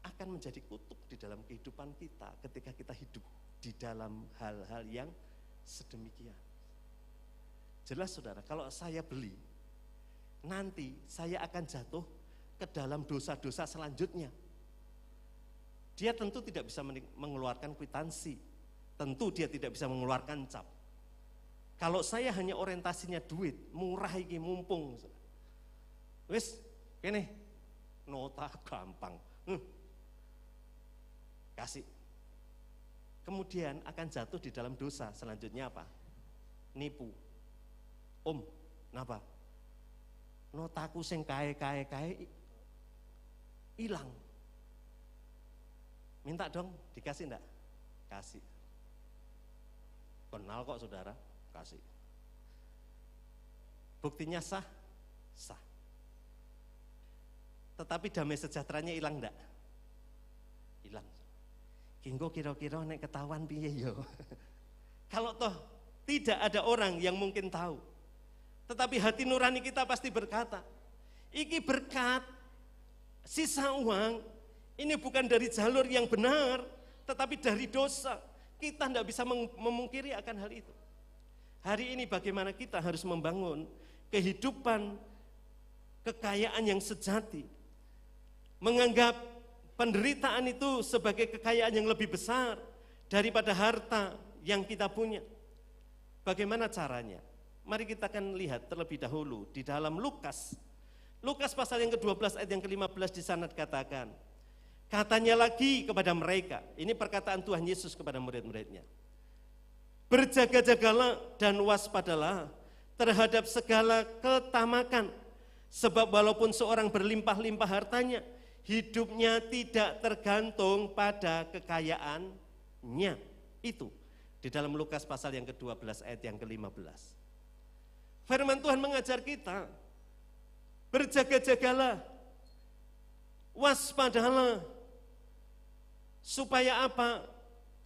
akan menjadi kutuk di dalam kehidupan kita ketika kita hidup di dalam hal-hal yang sedemikian. Jelas saudara, kalau saya beli, nanti saya akan jatuh ke dalam dosa-dosa selanjutnya. Dia tentu tidak bisa mengeluarkan kwitansi, tentu dia tidak bisa mengeluarkan cap. Kalau saya hanya orientasinya duit, murah iki mumpung. Wis, kene nota gampang. Kasih. Kemudian akan jatuh di dalam dosa. Selanjutnya apa? Nipu. Napa? Notaku sing kae hilang. Minta dong, dikasih enggak? Kasih. Kenal kok saudara, kasih. Buktinya sah? Sah. Tetapi damai sejahteranya hilang enggak? Hilang. Kinggo kira-kira nek ketahuan piye yo. Kalau toh tidak ada orang yang mungkin tahu. Tetapi hati nurani kita pasti berkata, iki berkat, sisa uang, ini bukan dari jalur yang benar, tetapi dari dosa. Kita tidak bisa memungkiri akan hal itu. Hari ini bagaimana kita harus membangun kehidupan kekayaan yang sejati. Menganggap penderitaan itu sebagai kekayaan yang lebih besar daripada harta yang kita punya. Bagaimana caranya? Mari kita akan lihat terlebih dahulu di dalam Lukas. Lukas pasal yang ke-12 ayat yang ke-15 di sana dikatakan, katanya lagi kepada mereka, ini perkataan Tuhan Yesus kepada murid-muridnya. Berjaga-jagalah dan waspadalah terhadap segala ketamakan, sebab walaupun seorang berlimpah-limpah hartanya, hidupnya tidak tergantung pada kekayaannya. Itu di dalam Lukas pasal yang ke-12 ayat yang ke-15. Firman Tuhan mengajar kita, berjaga-jagalah, waspadalah. Supaya apa?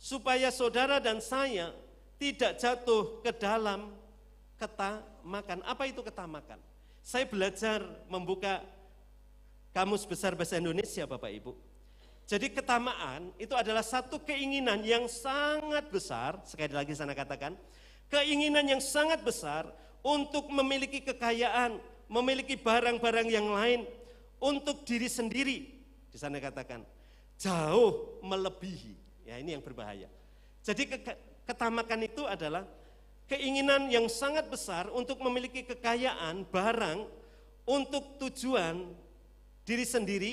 Supaya saudara dan saya tidak jatuh ke dalam ketamakan. Apa itu ketamakan? Saya belajar membuka Kamus Besar Bahasa Indonesia, Bapak Ibu. Jadi ketamaan itu adalah satu keinginan yang sangat besar, sekali lagi saya katakan, keinginan yang sangat besar untuk memiliki kekayaan, memiliki barang-barang yang lain untuk diri sendiri. Di sana katakan, jauh melebihi. Ya, ini yang berbahaya. Jadi ketamakan itu adalah keinginan yang sangat besar untuk memiliki kekayaan, barang untuk tujuan diri sendiri,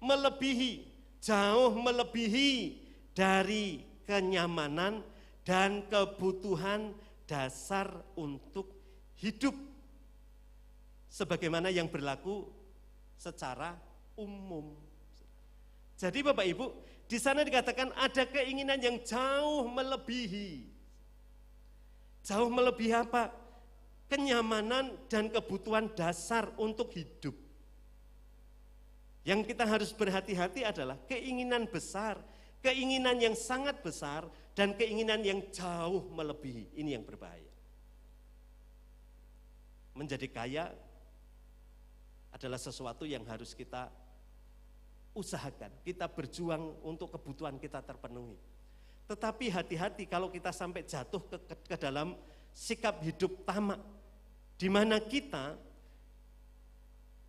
melebihi, jauh melebihi dari kenyamanan dan kebutuhan dasar untuk hidup sebagaimana yang berlaku secara umum. Jadi Bapak Ibu, di sana dikatakan ada keinginan yang jauh melebihi. Jauh melebihi apa? Kenyamanan dan kebutuhan dasar untuk hidup. Yang kita harus berhati-hati adalah keinginan besar, keinginan yang sangat besar, dan keinginan yang jauh melebihi. Ini yang berbahaya. Menjadi kaya adalah sesuatu yang harus kita usahakan, kita berjuang untuk kebutuhan kita terpenuhi. Tetapi hati-hati kalau kita sampai jatuh ke dalam sikap hidup tamak, di mana kita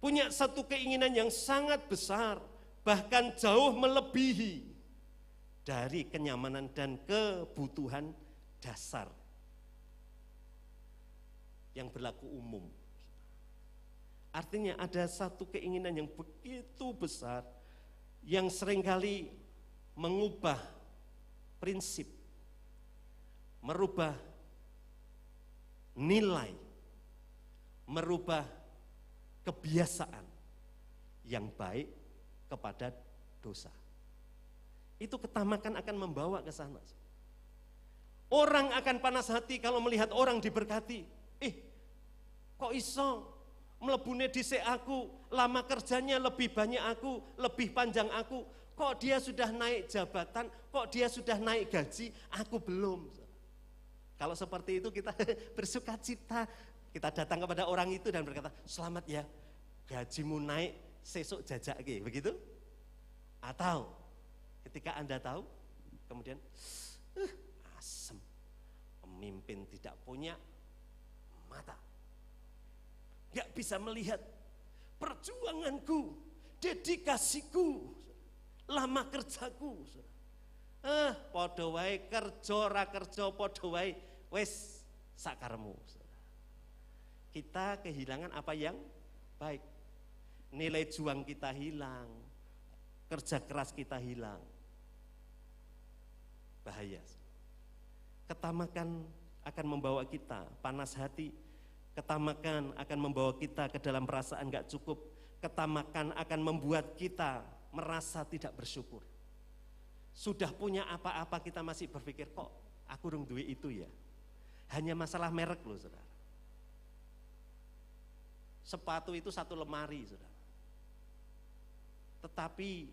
punya satu keinginan yang sangat besar, bahkan jauh melebihi dari kenyamanan dan kebutuhan dasar yang berlaku umum. Artinya ada satu keinginan yang begitu besar yang seringkali mengubah prinsip, merubah nilai, merubah kebiasaan yang baik kepada dosa. Itu ketamakan akan membawa ke sana. Orang akan panas hati kalau melihat orang diberkati. Kok iso mlebune dhisik aku, lama kerjanya lebih banyak aku, lebih panjang aku. Kok dia sudah naik jabatan, kok dia sudah naik gaji, aku belum. Kalau seperti itu kita bersuka cita. Kita datang kepada orang itu dan berkata, selamat ya, gajimu naik, sesuk jajake, begitu? Atau ketika Anda tahu, kemudian asem, pemimpin tidak punya mata, gak bisa melihat perjuanganku, dedikasiku, lama kerjaku. Padha wae kerja ra kerja padha wae, wis sakarmu. Kita kehilangan apa yang baik. Nilai juang kita hilang, kerja keras kita hilang. Bahaya. Ketamakan akan membawa kita panas hati. Ketamakan akan membawa kita ke dalam perasaan gak cukup. Ketamakan akan membuat kita merasa tidak bersyukur. Sudah punya apa-apa kita masih berpikir, kok aku dong duit itu ya. Hanya masalah merek loh saudara. Sepatu itu satu lemari saudara. Tetapi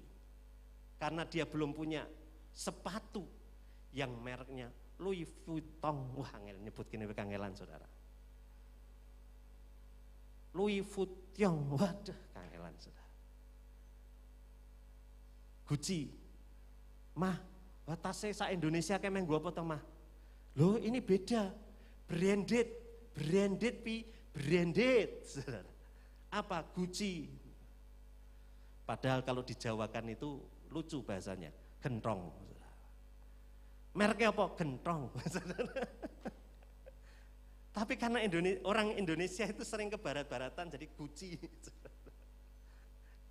karena dia belum punya sepatu yang mereknya Louis Vuitton, wah angel nyebut kene kangelan saudara. Louis Vuitton, waduh kangelan saudara. Gucci, mah tasnya sa Indonesia kayak main gua apa toh mah? Loh ini beda, branded saudara. Apa? Gucci. Padahal kalau dijawakan itu lucu bahasanya, gentong. Mereknya apa? Gentong. Tapi karena orang Indonesia itu sering ke barat-baratan jadi Gucci.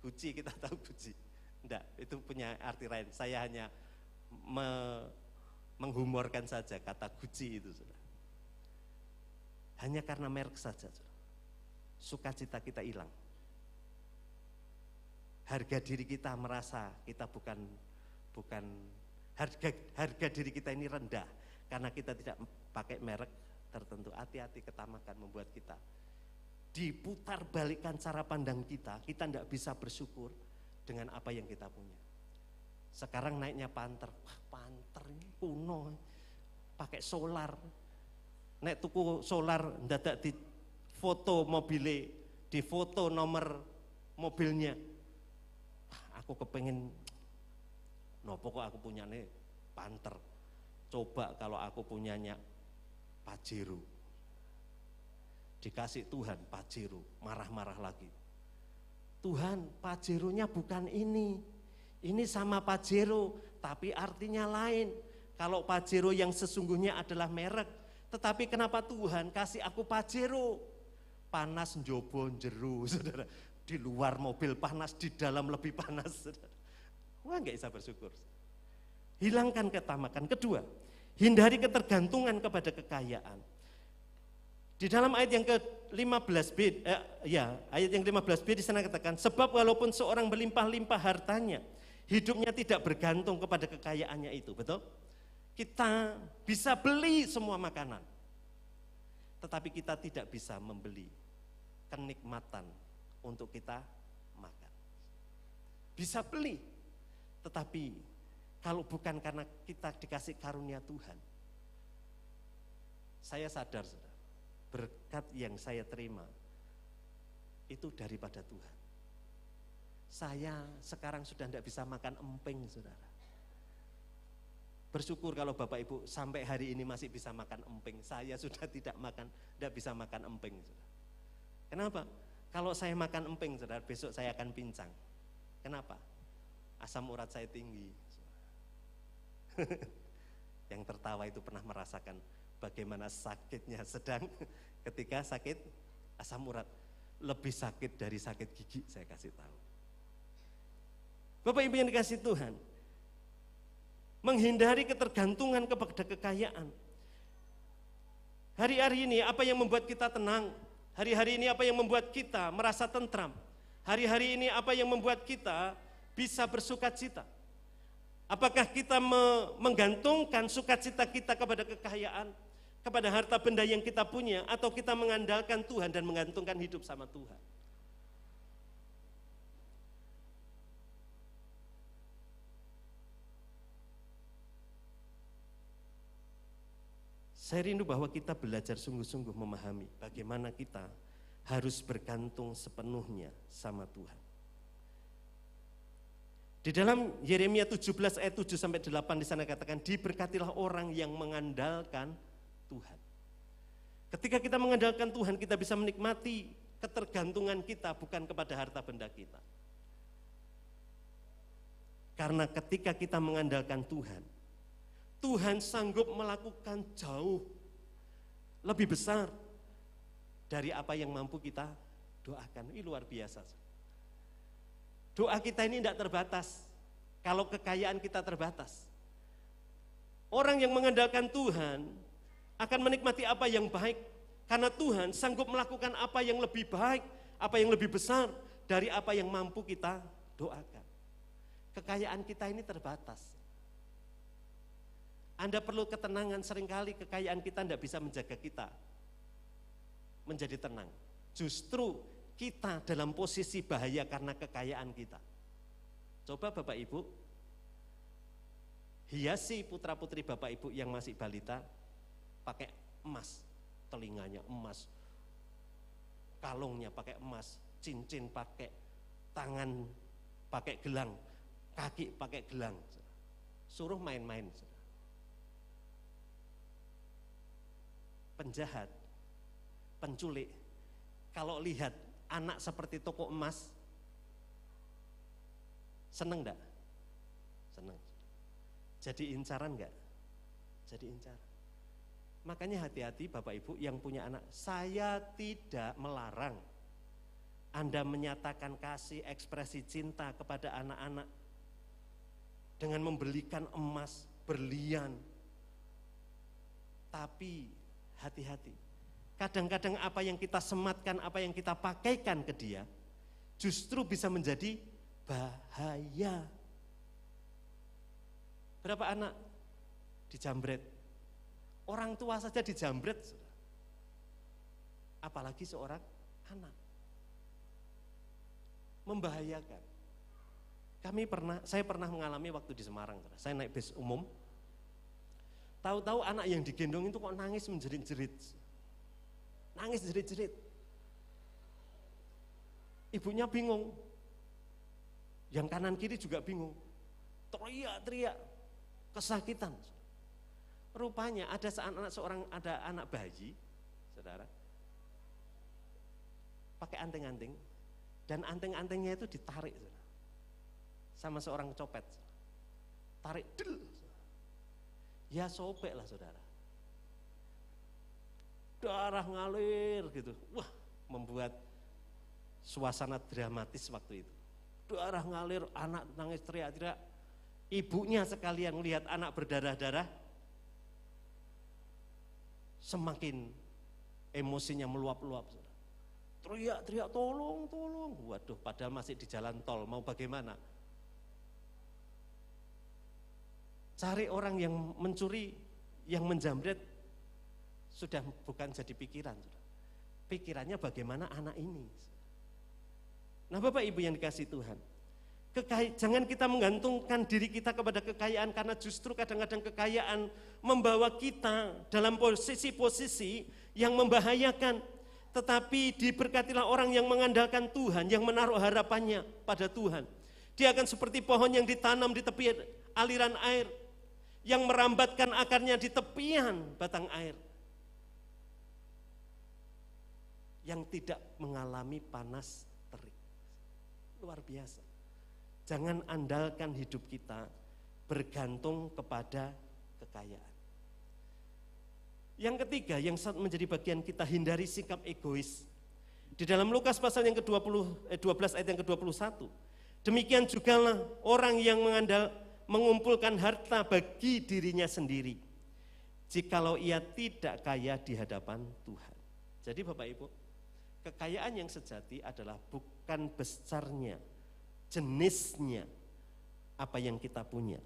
Gucci, kita tahu Gucci. Enggak, itu punya arti lain. Saya hanya menghumorkan saja kata Gucci itu. Hanya karena merek saja. Sukacita kita hilang. Harga diri kita merasa kita bukan harga diri kita ini rendah karena kita tidak pakai merek tertentu. Hati-hati, ketamakan membuat kita diputar balikkan cara pandang kita tidak bisa bersyukur dengan apa yang kita punya. Sekarang naiknya Panther, wah Panther ini kuno, pakai solar. Nek tuku solar ndadak di foto mobilnya, di foto nomor mobilnya. Aku kepengen, nopo kok aku punyanya Panther. Coba kalau aku punyanya Pajero. Dikasih Tuhan Pajero, marah-marah lagi. Tuhan, Pajeronya bukan ini. Ini sama Pajero, tapi artinya lain. Kalau Pajero yang sesungguhnya adalah merek, tetapi kenapa Tuhan kasih aku Pajero? Panas njobo njero, saudara. Di luar mobil panas, di dalam lebih panas. Wah nggak bisa bersyukur. Hilangkan ketamakan. Kedua, hindari ketergantungan kepada kekayaan. Di dalam ayat yang ke-15b, ayat yang 15b di sana katakan, sebab walaupun seorang berlimpah-limpah hartanya, hidupnya tidak bergantung kepada kekayaannya itu, betul? Kita bisa beli semua makanan, tetapi kita tidak bisa membeli kenikmatan untuk kita makan. Bisa beli, tetapi kalau bukan karena kita dikasih karunia Tuhan. Saya sadar, saudara, berkat yang saya terima itu daripada Tuhan. Saya sekarang sudah tidak bisa makan emping, saudara. Bersyukur kalau Bapak Ibu sampai hari ini masih bisa makan emping. Saya sudah tidak bisa makan emping, saudara. Kenapa? Kalau saya makan emping, saudara, besok saya akan pincang. Kenapa? Asam urat saya tinggi. Yang tertawa itu pernah merasakan bagaimana sakitnya sedang ketika sakit asam urat. Lebih sakit dari sakit gigi, saya kasih tahu. Bapak Ibu yang dikasih Tuhan, menghindari ketergantungan kepada kekayaan. Hari-hari ini apa yang membuat kita tenang? Hari-hari ini apa yang membuat kita merasa tentram? Hari-hari ini apa yang membuat kita bisa bersukacita? Apakah kita menggantungkan sukacita kita kepada kekayaan, kepada harta benda yang kita punya, atau kita mengandalkan Tuhan dan menggantungkan hidup sama Tuhan? Saya rindu bahwa kita belajar sungguh-sungguh memahami bagaimana kita harus bergantung sepenuhnya sama Tuhan. Di dalam Yeremia 17 ayat 7 sampai 8 di sana katakan, diberkatilah orang yang mengandalkan Tuhan. Ketika kita mengandalkan Tuhan, kita bisa menikmati ketergantungan kita bukan kepada harta benda kita. Karena ketika kita mengandalkan Tuhan, Tuhan sanggup melakukan jauh lebih besar dari apa yang mampu kita doakan. Ini luar biasa. Doa kita ini tidak terbatas kalau kekayaan kita terbatas. Orang yang mengandalkan Tuhan akan menikmati apa yang baik karena Tuhan sanggup melakukan apa yang lebih baik, apa yang lebih besar dari apa yang mampu kita doakan. Kekayaan kita ini terbatas. Anda perlu ketenangan, seringkali kekayaan kita tidak bisa menjaga kita menjadi tenang. Justru kita dalam posisi bahaya karena kekayaan kita. Coba Bapak Ibu, hiasi putra-putri Bapak Ibu yang masih balita pakai emas, telinganya emas, kalungnya pakai emas, cincin pakai, tangan pakai gelang, kaki pakai gelang. Suruh main-main. Penjahat, penculik, kalau lihat anak seperti toko emas, seneng enggak? Seneng. Jadi incaran enggak? Jadi incaran. Makanya hati-hati Bapak Ibu yang punya anak. Saya tidak melarang Anda menyatakan kasih, ekspresi cinta kepada anak-anak dengan membelikan emas, berlian. Tapi hati-hati. Kadang-kadang apa yang kita sematkan, apa yang kita pakaikan ke dia, justru bisa menjadi bahaya. Berapa anak dijambret? Orang tua saja dijambret. Apalagi seorang anak. Membahayakan. Saya pernah mengalami waktu di Semarang. Saya naik bis umum. Tahu-tahu anak yang digendong itu kok nangis menjerit-jerit. Nangis jerit-jerit. Ibunya bingung. Yang kanan kiri juga bingung. Teriak-teriak, kesakitan. Rupanya ada anak bayi, saudara, pakai anting-anting, dan anting-antingnya itu ditarik, saudara, sama seorang copet. Tarik, del. Ya sobek lah saudara. Darah ngalir gitu. Wah, membuat suasana dramatis waktu itu. Darah ngalir, anak nangis teriak-teriak. Ibunya sekalian melihat anak berdarah-darah, semakin emosinya meluap-luap. Teriak-teriak, tolong, tolong. Waduh, padahal masih di jalan tol, mau bagaimana? Cari orang yang mencuri, yang menjamret, sudah bukan jadi pikiran. Pikirannya bagaimana anak ini. Nah Bapak Ibu yang dikasihi Tuhan, jangan kita menggantungkan diri kita kepada kekayaan, karena justru kadang-kadang kekayaan membawa kita dalam posisi-posisi yang membahayakan. Tetapi diberkatilah orang yang mengandalkan Tuhan, yang menaruh harapannya pada Tuhan. Dia akan seperti pohon yang ditanam di tepi aliran air, yang merambatkan akarnya di tepian batang air, yang tidak mengalami panas terik. Luar biasa. Jangan andalkan hidup kita bergantung kepada kekayaan. Yang ketiga, yang menjadi bagian kita, hindari sikap egois. Di dalam Lukas pasal yang ke-12 ayat yang ke-21, demikian jugalah orang yang mengumpulkan harta bagi dirinya sendiri, jikalau ia tidak kaya di hadapan Tuhan. Jadi Bapak Ibu, kekayaan yang sejati adalah bukan besarnya, jenisnya, apa yang kita punya.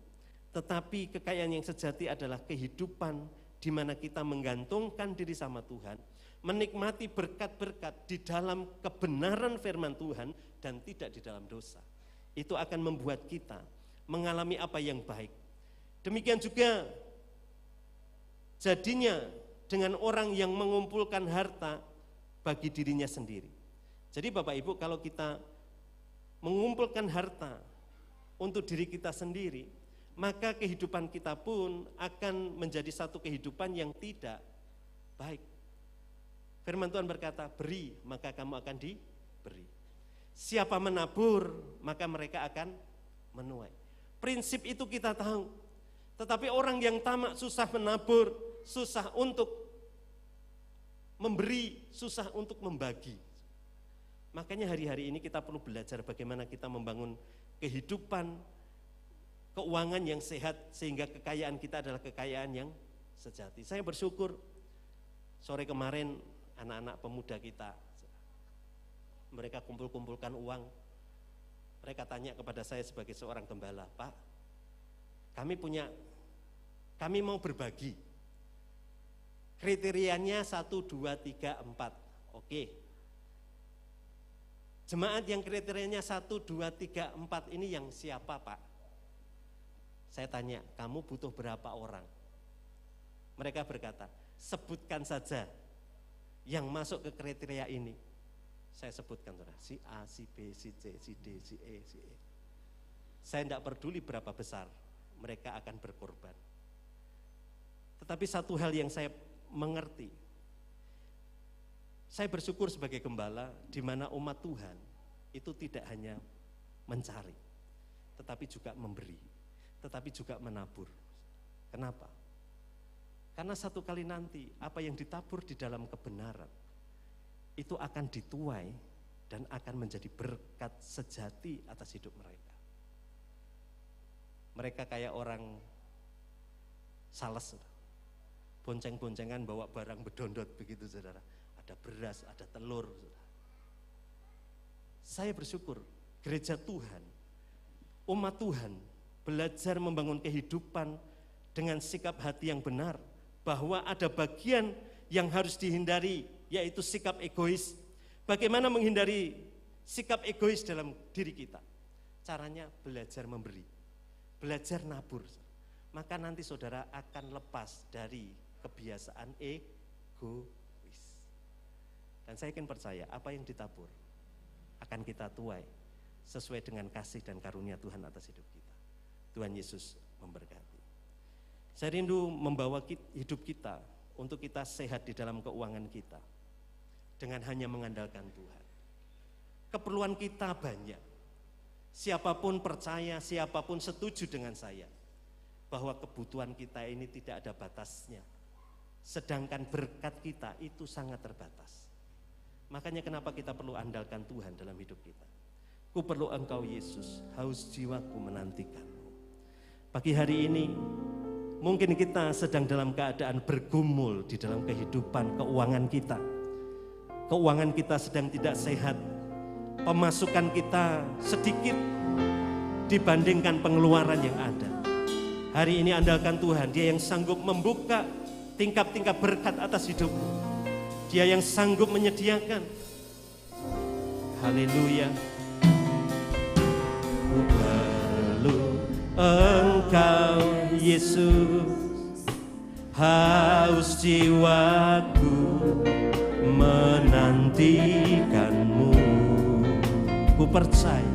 Tetapi kekayaan yang sejati adalah kehidupan di mana kita menggantungkan diri sama Tuhan, menikmati berkat-berkat di dalam kebenaran firman Tuhan dan tidak di dalam dosa. Itu akan membuat kita mengalami apa yang baik. Demikian juga jadinya dengan orang yang mengumpulkan harta bagi dirinya sendiri. Jadi Bapak Ibu, kalau kita mengumpulkan harta untuk diri kita sendiri, maka kehidupan kita pun akan menjadi satu kehidupan yang tidak baik. Firman Tuhan berkata, beri maka kamu akan diberi. Siapa menabur maka mereka akan menuai. Prinsip itu kita tahu. Tetapi orang yang tamak susah menabur, susah untuk memberi, susah untuk membagi. Makanya hari-hari ini kita perlu belajar bagaimana kita membangun kehidupan keuangan yang sehat sehingga kekayaan kita adalah kekayaan yang sejati. Saya bersyukur sore kemarin anak-anak pemuda kita, mereka kumpul-kumpulkan uang. Mereka tanya kepada saya sebagai seorang gembala, Pak, kami mau berbagi. Kriterianya 1, 2, 3, 4. Oke. Jemaat yang kriterianya 1, 2, 3, 4 ini yang siapa, Pak? Saya tanya, kamu butuh berapa orang? Mereka berkata, sebutkan saja yang masuk ke kriteria ini. Saya sebutkan, saudara, si A, si B, si C, si D, si E, si E. Saya tidak peduli berapa besar, mereka akan berkorban. Tetapi satu hal yang saya mengerti, saya bersyukur sebagai gembala di mana umat Tuhan itu tidak hanya mencari, tetapi juga memberi, tetapi juga menabur. Kenapa? Karena satu kali nanti apa yang ditabur di dalam kebenaran itu akan dituai dan akan menjadi berkat sejati atas hidup mereka. Mereka kayak orang sales, bonceng-boncengan bawa barang bedondot begitu, saudara. Ada beras, ada telur. Saya bersyukur gereja Tuhan, umat Tuhan belajar membangun kehidupan dengan sikap hati yang benar, bahwa ada bagian yang harus dihindari, yaitu sikap egois. Bagaimana menghindari sikap egois dalam diri kita? Caranya belajar memberi, belajar nabur. Maka nanti saudara akan lepas dari kebiasaan egois. Dan saya yakin percaya apa yang ditabur akan kita tuai sesuai dengan kasih dan karunia Tuhan atas hidup kita. Tuhan Yesus memberkati. Saya rindu membawa hidup kita untuk kita sehat di dalam keuangan kita dengan hanya mengandalkan Tuhan. Keperluan kita banyak. Siapapun percaya, siapapun setuju dengan saya bahwa kebutuhan kita ini tidak ada batasnya. Sedangkan berkat kita itu sangat terbatas. Makanya kenapa kita perlu andalkan Tuhan dalam hidup kita. Ku perlu Engkau Yesus, haus jiwaku menantikanmu. Pagi hari ini mungkin kita sedang dalam keadaan bergumul di dalam kehidupan keuangan kita. Keuangan kita sedang tidak sehat. Pemasukan kita sedikit dibandingkan pengeluaran yang ada. Hari ini andalkan Tuhan, Dia yang sanggup membuka tingkap-tingkap berkat atas hidupmu. Dia yang sanggup menyediakan. Haleluya. Ku perlu Engkau Yesus, haus jiwaku menantikanmu. Ku percaya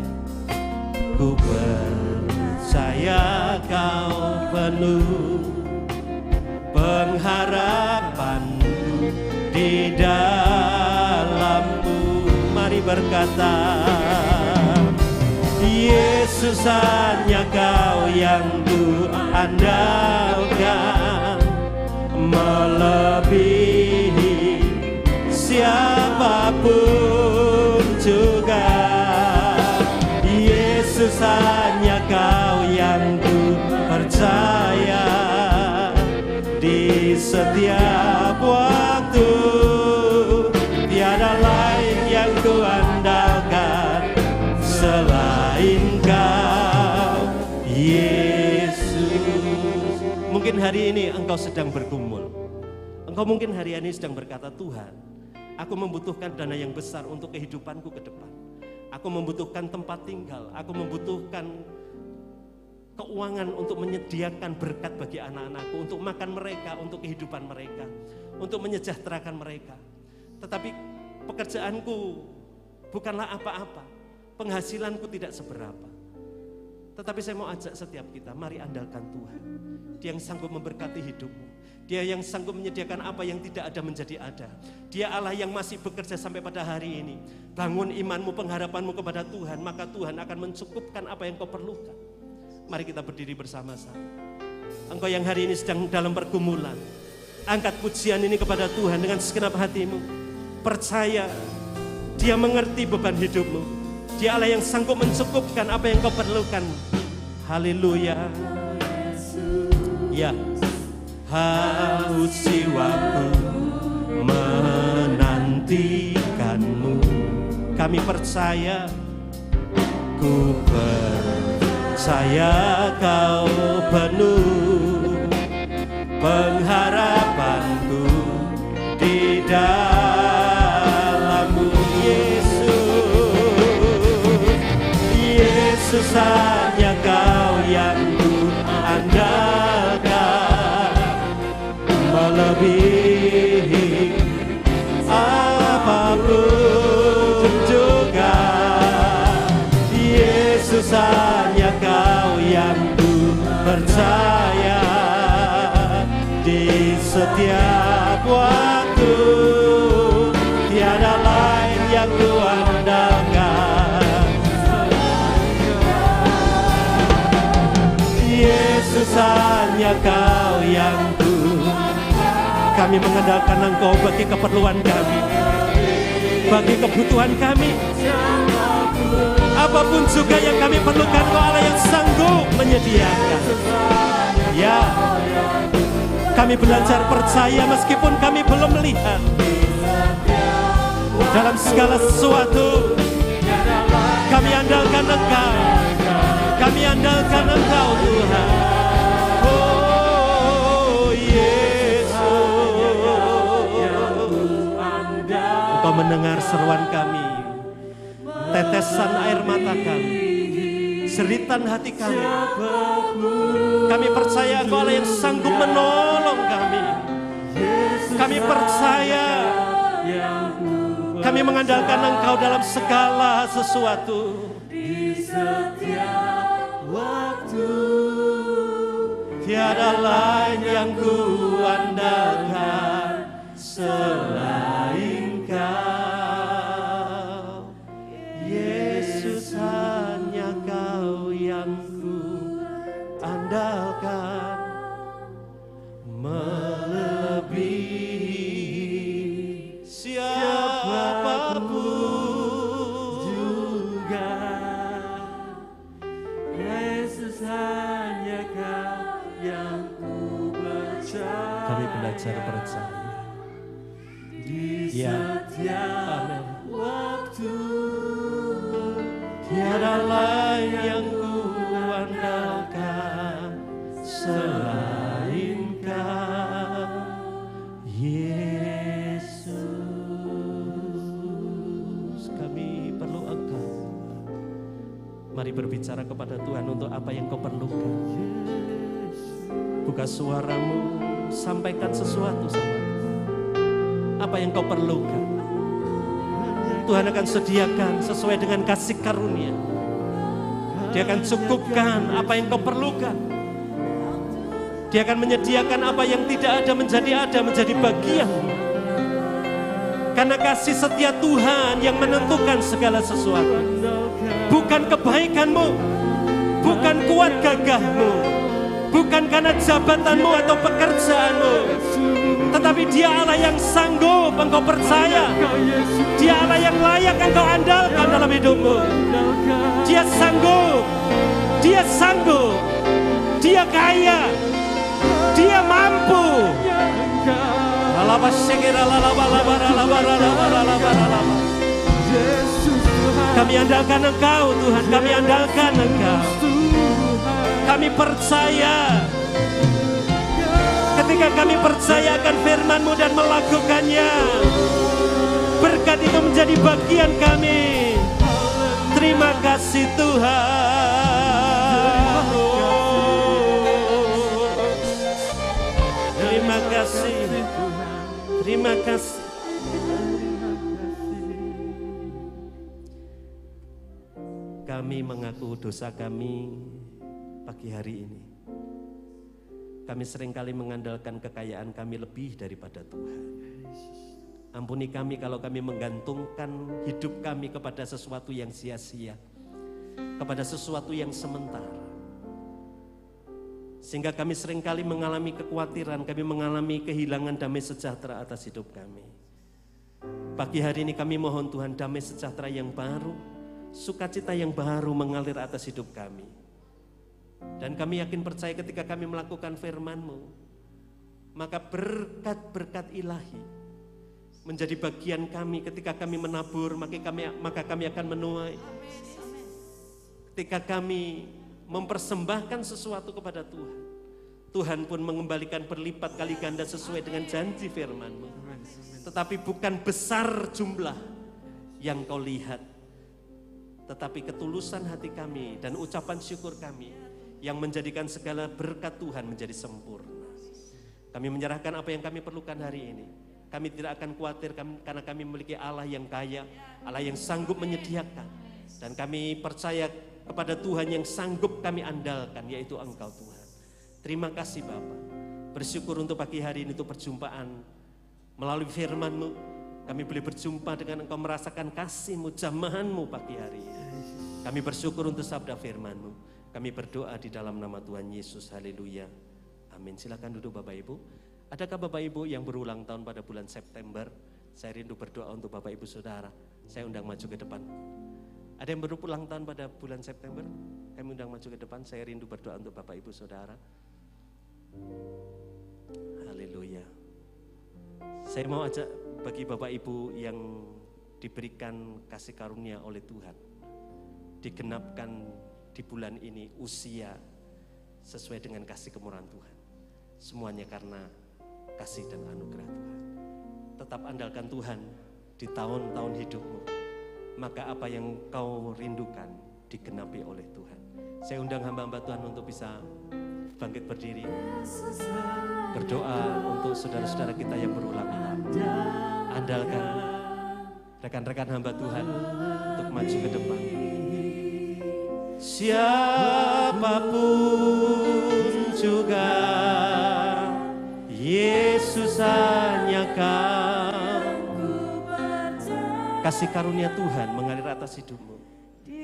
Kau penuh pengharapanku di dalammu. Mari berkata, Yesus hanya Kau yang ku andalkan, melebihi siapapun juga. Yesus hanya Kau yang ku percaya di setiap waktu. Tiada lain yang ku andalkan selain Kau, Yesus. Mungkin hari ini engkau sedang bergumul. Engkau mungkin hari ini sedang berkata, Tuhan, aku membutuhkan dana yang besar untuk kehidupanku ke depan. Aku membutuhkan tempat tinggal, aku membutuhkan keuangan untuk menyediakan berkat bagi anak-anakku, untuk makan mereka, untuk kehidupan mereka, untuk menyejahterakan mereka. Tetapi pekerjaanku bukanlah apa-apa, penghasilanku tidak seberapa. Tetapi saya mau ajak setiap kita, mari andalkan Tuhan. Dia yang sanggup memberkati hidupmu. Dia yang sanggup menyediakan apa yang tidak ada menjadi ada. Dia Allah yang masih bekerja sampai pada hari ini. Bangun imanmu, pengharapanmu kepada Tuhan, maka Tuhan akan mencukupkan apa yang kau perlukan. Mari kita berdiri bersama-sama. Engkau yang hari ini sedang dalam pergumulan, Angkat pujian ini kepada Tuhan dengan segenap hatimu. Percaya Dia mengerti beban hidupmu. Dia Allah yang sanggup mencukupkan apa yang kau perlukan. Haleluya. Ya, haus jiwaku menantikanmu. Kami percaya, ku percaya kau penuh pengharapanku di dalammu, Yesus. Yesus, hanya kau yang ku andalkan, melebihi apapun juga. Yesus, hanya kau yang ku percaya di setiap waktu. Tiada lain yang ku andalkan. Yesus, hanya kau yang ku. Kami mengandalkan Engkau bagi keperluan kami, bagi kebutuhan kami. Apapun juga yang kami perlukan, Kau Allah yang sanggup menyediakan. Ya, kami belajar percaya meskipun kami belum melihat. Dalam segala sesuatu kami andalkan Engkau. Kami andalkan Engkau, Tuhan. Oh Yesus, Engkau mendengar seruan kami, tetesan air mata kami, jeritan hati kami. Kami percaya Engkau Allah yang sanggup menolong kami. Kami percaya, kami mengandalkan Engkau dalam segala sesuatu. Di setiap waktu, tiada lain yang ku andalkan selain Kau. Yesus, hanya Kau yang ku andalkan, melebihi siapapun juga. Yesus, hanya Kau yang ku percaya. Kami belajar percaya di setiap waktu. Tiada lain yang ku andalkan selain Kau, Yesus. Kami perlu Engkau. Mari berbicara kepada Tuhan untuk apa yang kau perlukan. Buka suaramu, sampaikan sesuatu sama Tuhan. Apa yang kau perlukan, Tuhan akan sediakan sesuai dengan kasih karunia. Dia akan cukupkan apa yang kau perlukan. Dia akan menyediakan apa yang tidak ada menjadi bagian. Karena kasih setia Tuhan yang menentukan segala sesuatu. Bukan kebaikanmu, bukan kuat gagahmu, bukan karena jabatanmu atau pekerjaanmu, tetapi Dia Allah yang sanggup engkau percaya. Dia Allah yang layak engkau andalkan dalam hidupmu. Dia sanggup, Dia sanggup, Dia kaya, Dia mampu. Kami andalkan Engkau, Tuhan. Kami andalkan Engkau. Kami percaya. Ketika kami percaya akan firman-Mu dan melakukannya, berkat itu menjadi bagian kami. Terima kasih Tuhan. Terima kasih. Terima kasih. Kami mengaku dosa kami pagi hari ini. Kami seringkali mengandalkan kekayaan kami lebih daripada Tuhan. Ampuni kami kalau kami menggantungkan hidup kami kepada sesuatu yang sia-sia, kepada sesuatu yang sementara. Sehingga kami seringkali mengalami kekhawatiran, kami mengalami kehilangan damai sejahtera atas hidup kami. Pagi hari ini kami mohon Tuhan, damai sejahtera yang baru, sukacita yang baru mengalir atas hidup kami. Dan kami yakin percaya ketika kami melakukan firman-Mu, maka berkat-berkat ilahi menjadi bagian kami. Ketika kami menabur, maka kami akan menuai. Ketika kami mempersembahkan sesuatu kepada Tuhan, Tuhan pun mengembalikan berlipat kali ganda sesuai dengan janji firman-Mu. Tetapi bukan besar jumlah yang Kau lihat, tetapi ketulusan hati kami dan ucapan syukur kami yang menjadikan segala berkat Tuhan menjadi sempurna. Kami menyerahkan apa yang kami perlukan hari ini. Kami tidak akan khawatir karena kami memiliki Allah yang kaya, Allah yang sanggup menyediakan. Dan kami percaya kepada Tuhan yang sanggup kami andalkan, yaitu Engkau Tuhan. Terima kasih Bapa. Bersyukur untuk pagi hari ini, untuk perjumpaan melalui firman-Mu. Kami boleh berjumpa dengan Engkau, merasakan kasih-Mu, jamahan-Mu pagi hari ini. Kami bersyukur untuk sabda firman-Mu. Kami berdoa di dalam nama Tuhan Yesus. Haleluya. Amin. Silakan duduk Bapak Ibu. Adakah Bapak Ibu yang berulang tahun pada bulan September? Saya rindu berdoa untuk Bapak Ibu Saudara. Saya undang maju ke depan. Ada yang berulang tahun pada bulan September? Kami undang maju ke depan. Saya rindu berdoa untuk Bapak Ibu Saudara. Haleluya. Saya mau ajak bagi Bapak Ibu yang diberikan kasih karunia oleh Tuhan, digenapkan di bulan ini usia sesuai dengan kasih kemurahan Tuhan. Semuanya karena kasih dan anugerah Tuhan. Tetap andalkan Tuhan di tahun-tahun hidupmu. Maka apa yang kau rindukan digenapi oleh Tuhan. Saya undang hamba-hamba Tuhan untuk bisa bangkit berdiri, berdoa untuk saudara-saudara kita yang berulang tahun. Andalkan rekan-rekan hamba Tuhan untuk maju ke depan. Siapapun juga, Yesus hanya Kau. Kasih karunia Tuhan mengalir atas hidupmu.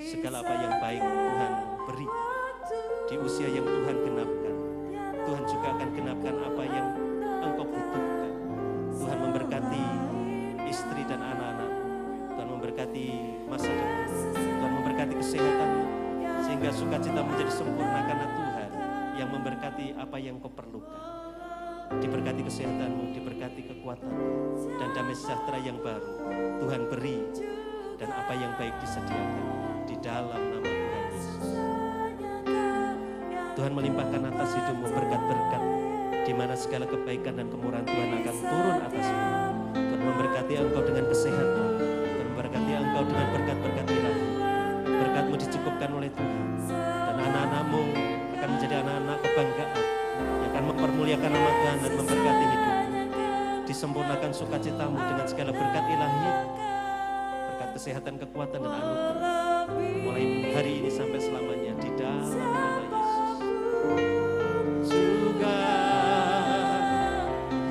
Segala apa yang baik Tuhan beri di usia yang Tuhan genapkan. Tuhan juga akan genapkan apa yang engkau butuhkan. Tuhan memberkati istri dan anak-anak. Tuhan memberkati masa depan. Tuhan memberkati kesehatanmu. Sehingga sukacita menjadi sempurna karena Tuhan yang memberkati apa yang kau perlukan. Diberkati kesehatanmu, diberkati kekuatanmu, dan damai sejahtera yang baru Tuhan beri, dan apa yang baik disediakan di dalam nama Tuhan Yesus. Tuhan melimpahkan atas hidupmu berkat-berkat, di mana segala kebaikan dan kemurahan Tuhan akan turun atasmu. Tuhan memberkati engkau dengan kesehatan, Tuhan memberkati engkau dengan berkat-berkat ilahi. Berkatmu dicukupkan oleh Tuhan, dan anak-anakmu akan menjadi anak-anak kebanggaan yang akan mempermuliakan nama Tuhan dan memberkati hidupmu. Disempurnakan sukacitamu dengan segala berkat ilahi, berkat kesehatan, kekuatan, dan anugerah mulai hari ini sampai selamanya di dalam nama Yesus. Juga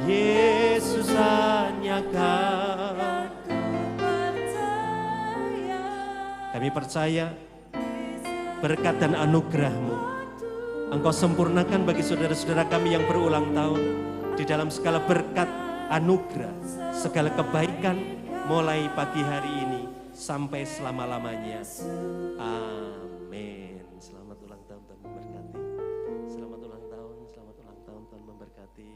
Yesus hanya Kau. Kami percaya berkat dan anugerah-Mu Engkau sempurnakan bagi saudara-saudara kami yang berulang tahun di dalam segala berkat, anugerah, segala kebaikan mulai pagi hari ini sampai selama-lamanya. Amin. Selamat ulang tahun, Tuhan memberkati. Selamat ulang tahun, Tuhan memberkati.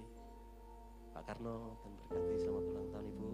Pak Karno, Tuhan berkati. Selamat ulang tahun Ibu.